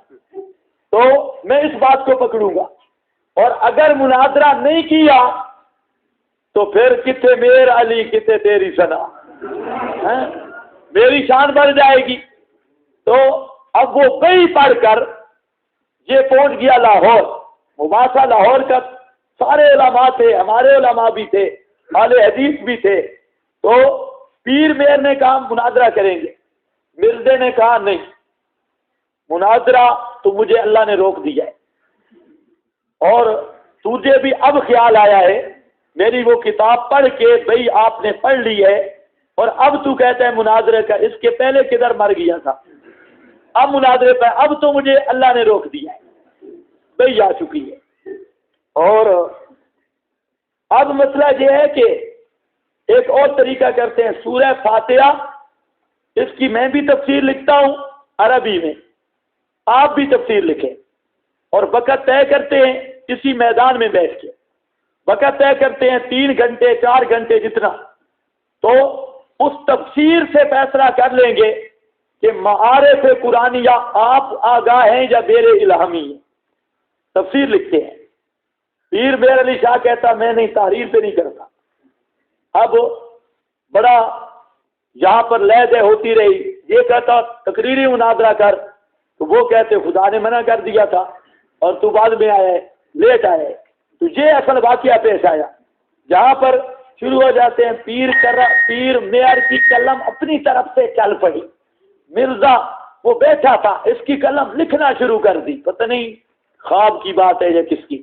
تو میں اس بات کو پکڑوں گا، اور اگر مناظرہ نہیں کیا تو پھر کتے میر علی کتے تیری ثنا، میری شان بڑھ جائے گی۔ تو اب وہ وہی پڑھ کر یہ پہنچ گیا لاہور۔ مباحثہ لاہور کا سارے علماء تھے، ہمارے علماء بھی تھے، اہل حدیث بھی تھے۔ تو پیر میر نے کہا مناظرہ کریں گے، مرزے نے کہا نہیں، مناظرہ تو مجھے اللہ نے روک دیا ہے، اور تجھے بھی اب خیال آیا ہے، میری وہ کتاب پڑھ کے بھئی آپ نے پڑھ لی ہے، اور اب تو کہتا ہے مناظرے کا، اس کے پہلے کدھر مر گیا تھا، اب مناظرے پہ اب تو مجھے اللہ نے روک دیا ہے، بھئی آ چکی ہے۔ اور اب مسئلہ یہ ہے کہ ایک اور طریقہ کرتے ہیں، سورہ فاتحہ، اس کی میں بھی تفسیر لکھتا ہوں عربی میں، آپ بھی تفسیر لکھیں، اور وقت طے کرتے ہیں اسی میدان میں بیٹھ کے، وقت طے کرتے ہیں 3 گھنٹے 4 گھنٹے جتنا، تو اس تفسیر سے فیصلہ کر لیں گے کہ معارف قرآنیہ آپ آگاہ ہیں یا بیر الہامی ہیں، تفسیر لکھتے ہیں۔ پیر میر علی شاہ کہتا میں نہیں، تحریر پہ نہیں کرتا۔ اب بڑا یہاں پر لے دے ہوتی رہی، یہ کہتا تقریری مناظرہ کر، تو وہ کہتے خدا نے منع کر دیا تھا اور تو بعد میں آیا ہے، لیٹ آیا ہے۔ تو یہ اصل واقعہ پیش آیا، جہاں پر شروع ہو جاتے ہیں پیر میئر کی قلم اپنی طرف سے چل پڑی، مرزا وہ بیٹھا تھا، اس کی قلم لکھنا شروع کر دی، پتہ نہیں خواب کی بات ہے یا کس کی۔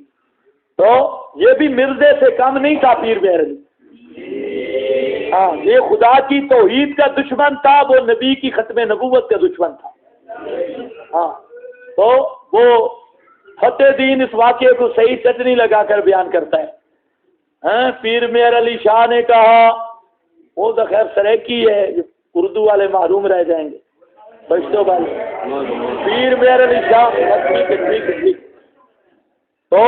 تو یہ بھی مرزے سے کم نہیں تھا پیر میئر علی، ہاں یہ خدا کی توحید کا دشمن تھا، وہ نبی کی ختم نبوت کا دشمن تھا۔ ہاں تو وہ فتح دین اس واقعے کو صحیح چٹنی لگا کر بیان کرتا ہے۔ ہاں پیر میر علی شاہ نے کہا، وہ تو خیر سریکی ہے، اردو والے محروم رہ جائیں گے، بشتوں والے۔ پیر میر علی شاہ ٹھیک ہے ٹھیک ہے ٹھیک۔ تو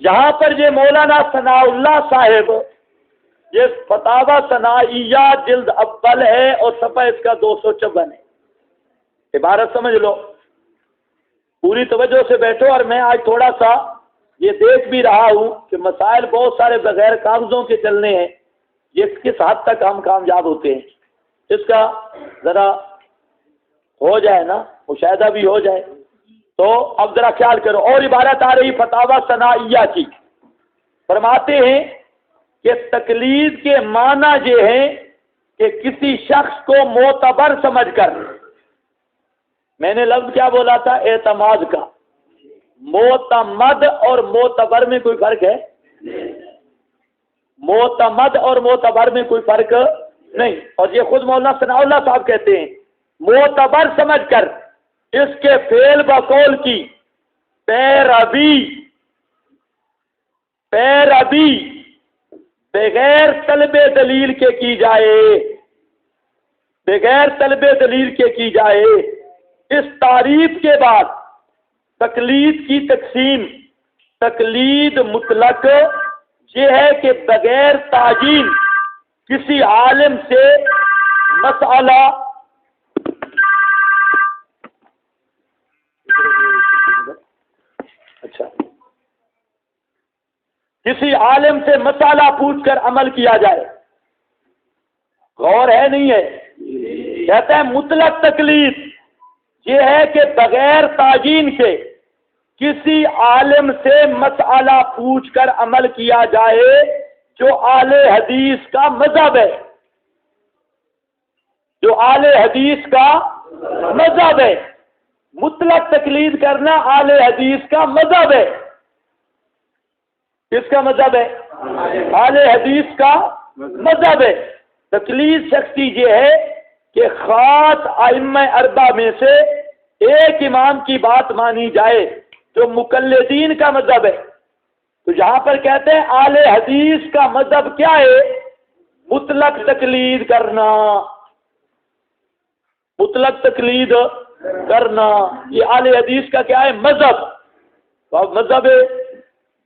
یہاں پر یہ مولانا ثناء اللہ صاحب، یہ فتاوی ثنائیہ جلد اول ہے اور صفحہ اس کا 254 ہے۔ عبارت سمجھ لو، پوری توجہ سے بیٹھو، اور میں آج تھوڑا سا یہ دیکھ بھی رہا ہوں کہ مسائل بہت سارے بغیر کاغذوں کے چلنے ہیں، یہ کس حد تک ہم کامیاب ہوتے ہیں، اس کا ذرا ہو جائے نا، مشاہدہ بھی ہو جائے۔ تو اب ذرا خیال کرو، اور عبارت آ رہی فتاوی ثنائیہ کی، فرماتے ہیں کہ تقلید کے معنی یہ ہیں کہ کسی شخص کو معتبر سمجھ کر، میں نے لفظ کیا بولا تھا، اعتماد کا، معتمد اور معتبر میں کوئی فرق ہے؟ معتمد اور معتبر میں کوئی فرق نہیں، اور یہ خود مولانا ثناء اللہ صاحب کہتے ہیں، معتبر سمجھ کر اس کے فعل بقول کی پیروی بغیر طلب دلیل کے کی جائے، بغیر طلب دلیل کے کی جائے، اس تعریف کے بعد تقلید کی تقسیم، تقلید مطلق یہ ہے کہ بغیر تعیین کسی عالم سے مسئلہ کسی عالم سے مسئلہ پوچھ کر عمل کیا جائے. غور ہے نہیں ہے؟ کہتے ہیں مطلق تقلید یہ ہے کہ بغیر تعیین کے کسی عالم سے مسئلہ پوچھ کر عمل کیا جائے جو اہل حدیث کا مذہب ہے، جو اہل حدیث کا مذہب ہے. مطلق تقلید کرنا اہل حدیث کا مذہب ہے. کس کا مذہب ہے؟ اہل حدیث کا مذہب ہے. تقلید شخصی یہ ہے کہ خاص ائمہ اربعہ میں سے ایک امام کی بات مانی جائے جو مقلدین کا مذہب ہے. تو یہاں پر کہتے ہیں اہل حدیث کا مذہب کیا ہے؟ مطلق تقلید کرنا. مطلق تقلید کرنا یہ اہل حدیث کا کیا ہے؟ مذہب. تو اب مذہب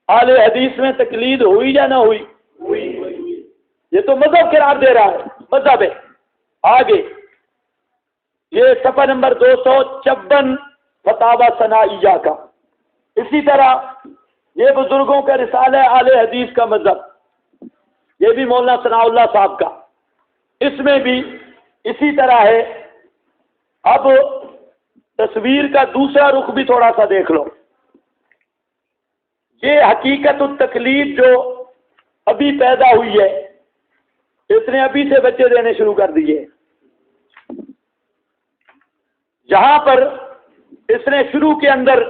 اہل حدیث میں تقلید ہوئی یا نہ ہوئی؟ یہ تو مذہب قرار دے رہا ہے، مذہب ہے. آگے یہ صفحہ نمبر 256 فتاوی ثنائیہ کا. اسی طرح یہ بزرگوں کا رسالہ ہے اہل حدیث کا مذہب، یہ بھی مولانا ثناء اللہ صاحب کا، اس میں بھی اسی طرح ہے. اب تصویر کا دوسرا رخ بھی تھوڑا سا دیکھ لو. یہ حقیقت التقلید جو ابھی پیدا ہوئی ہے، اس نے ابھی سے بچے دینے شروع کر دیے. جہاں پر اس نے شروع کے اندر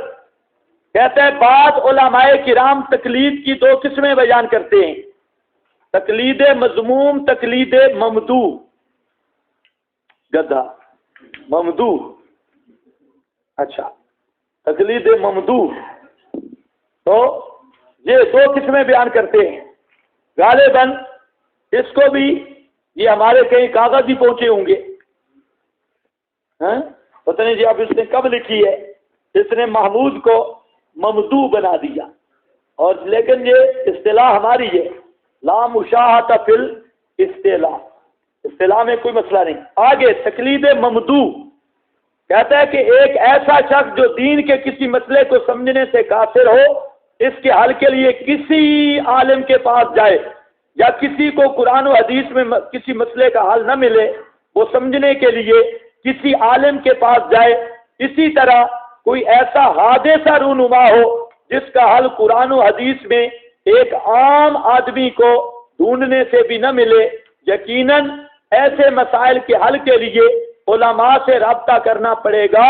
کہتا ہے بعض علماء کرام تقلید کی 2 قسمیں بیان کرتے ہیں، تقلید مذموم، تقلید ممدوح. گدھا ممدوح، اچھا تقلید ممدوح. تو یہ 2 قسمیں بیان کرتے ہیں. غالباً اس کو بھی یہ ہمارے کہیں کاغذ ہی پہنچے ہوں گے، پتہ نہیں جی اب اس نے کب لکھی ہے. اس نے محمود کو ممدوح بنا دیا، اور لیکن یہ اصطلاح ہماری ہے، لا مشاہۃ فی الاصطلاح، اصطلاح میں کوئی مسئلہ نہیں. آگے تقلید ممدوح کہتا ہے کہ ایک ایسا شخص جو دین کے کسی مسئلے کو سمجھنے سے قاصر ہو، اس کے حل کے لیے کسی عالم کے پاس جائے، یا کسی کو قرآن و حدیث میں کسی مسئلے کا حل نہ ملے، وہ سمجھنے کے لیے کسی عالم کے پاس جائے. اسی طرح کوئی ایسا حادثہ رونما ہو جس کا حل قرآن و حدیث میں ایک عام آدمی کو ڈھونڈنے سے بھی نہ ملے، یقیناً ایسے مسائل کے حل کے لیے علماء سے رابطہ کرنا پڑے گا.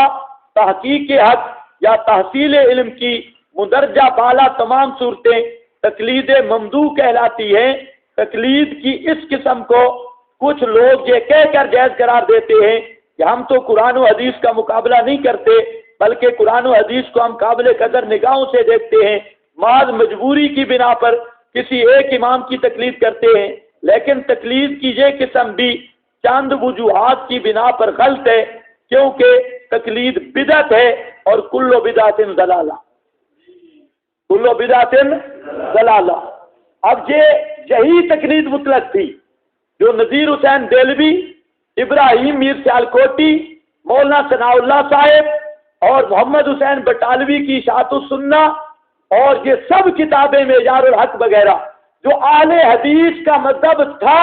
تحقیق حق یا تحصیل علم کی مندرجہ بالا تمام صورتیں تقلید ممدوح کہلاتی ہیں. تقلید کی اس قسم کو کچھ لوگ یہ کہہ کر جائز قرار دیتے ہیں کہ ہم تو قرآن و حدیث کا مقابلہ نہیں کرتے، بلکہ قرآن و حدیث کو ہم قابل قدر نگاہوں سے دیکھتے ہیں، محض مجبوری کی بنا پر کسی ایک امام کی تقلید کرتے ہیں. لیکن تقلید کی یہ قسم بھی چند وجوہات کی بنا پر غلط ہے، کیونکہ تقلید بدعت ہے، اور کل بدعت ضلالہ، کل بدعت ضلالہ. اب یہی تقلید مطلق تھی جو نذیر حسین دہلوی، ابراہیم میر سیالکوٹی، مولانا ثناء اللہ صاحب اور محمد حسین بٹالوی کی اشاعت السنہ اور یہ سب کتابیں معیار الحق وغیرہ جو اہل حدیث کا مذہب تھا،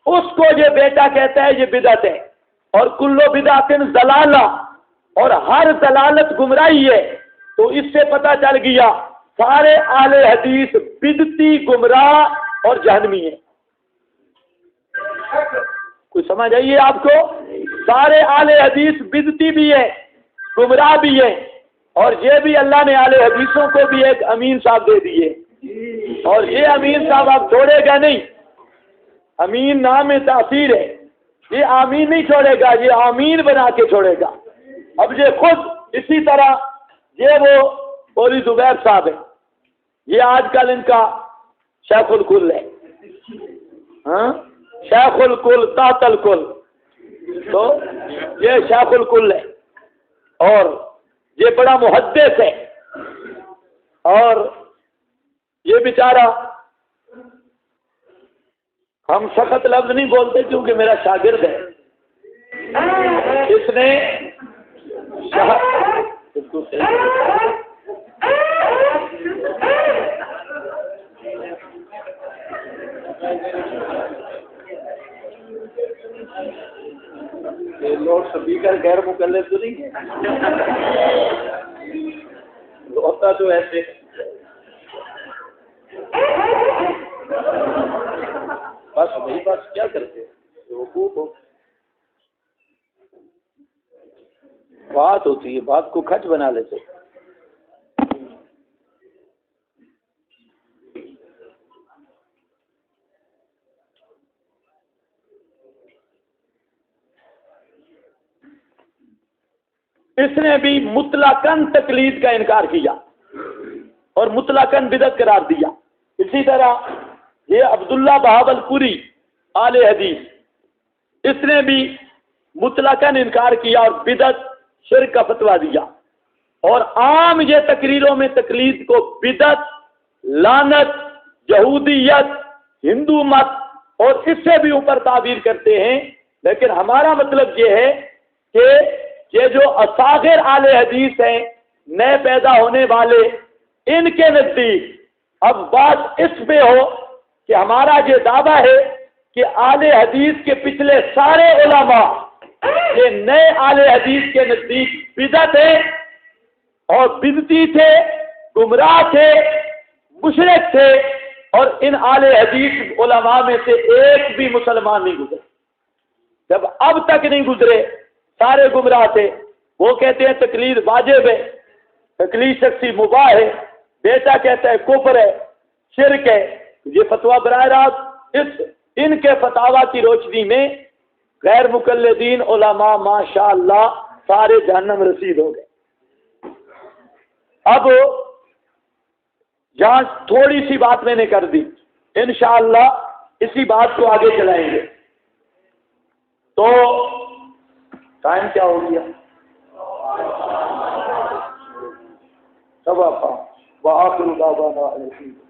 اس کو یہ بیٹا کہتا ہے یہ بدعت ہے، اور کل بدعت ضلالہ، اور ہر ضلالت گمراہی ہے. تو اس سے پتہ چل گیا سارے اہل حدیث بدعتی، گمراہ اور جہنمی ہیں. کوئی سمجھ آئیے آپ کو؟ سارے اہل حدیث بدعتی بھی ہیں، گمراہ بھی ہیں، اور یہ بھی اللہ نے اہل حدیثوں کو بھی ایک امین صاحب دے دیے، اور یہ امین صاحب آپ چھوڑے گا نہیں. امین نام تاثیر ہے، یہ آمین نہیں چھوڑے گا، یہ آمین بنا کے چھوڑے گا. اب یہ خود اسی طرح یہ وہ مولی زبیر صاحب ہے، یہ آج کل ان کا شیخ الکل ہے، شیخ الکل تحت الکل، تو یہ شیخ الکل ہے. اور یہ بڑا محدث ہے اور یہ بیچارہ، ہم سخت لفظ نہیں بولتے کیونکہ میرا شاگرد ہے، اس نے لوگ سپیکر غیر مکلف تو نہیں ہے، ہوتا تو ایسے بس وہی بات کیا کرتے حقوق ہو، بات ہوتی ہے، بات کو کھچ بنا لیتے۔ اس نے بھی مطلقاً تقلید کا انکار کیا اور مطلقاً بدعت قرار دیا۔ اسی طرح یہ عبداللہ بہاولپوری آل حدیث، اس نے بھی مطلقاً انکار کیا اور بدعت شرک کا فتویٰ دیا، اور عام یہ تقریروں میں تقلید کو بدعت، لعنت، یہودیت، ہندو مت اور اس سے بھی اوپر تعبیر کرتے ہیں۔ لیکن ہمارا مطلب یہ ہے کہ یہ جو اصاغر آل حدیث ہیں، نئے پیدا ہونے والے، ان کے نزدیک اب بات اس پہ ہو کہ ہمارا یہ دعویٰ ہے کہ آل حدیث کے پچھلے سارے علماء یہ نئے آل حدیث کے نزدیک بدعت تھے اور بدعتی تھے، گمراہ تھے، مشرک تھے، اور ان آل حدیث علماء میں سے ایک بھی مسلمان نہیں گزرے۔ جب اب تک نہیں گزرے، سارے گمراہ تھے۔ وہ کہتے ہیں تقلید واجب ہے، تقلید شخصی مباح ہے، بیٹا کہتا ہے کفر ہے، شرک ہے۔ یہ فتویٰ براہ راست ان کے فتاویٰ کی روشنی میں غیر مقلدین علماء ماشاءاللہ سارے جہنم رسید ہو گئے۔ اب یہاں تھوڑی سی بات میں نے کر دی، انشاءاللہ اسی بات کو آگے چلائیں گے۔ تو ٹائم کیا ہو گیا؟ سوا 5۔ وآخر دعوانا الحمدللہ۔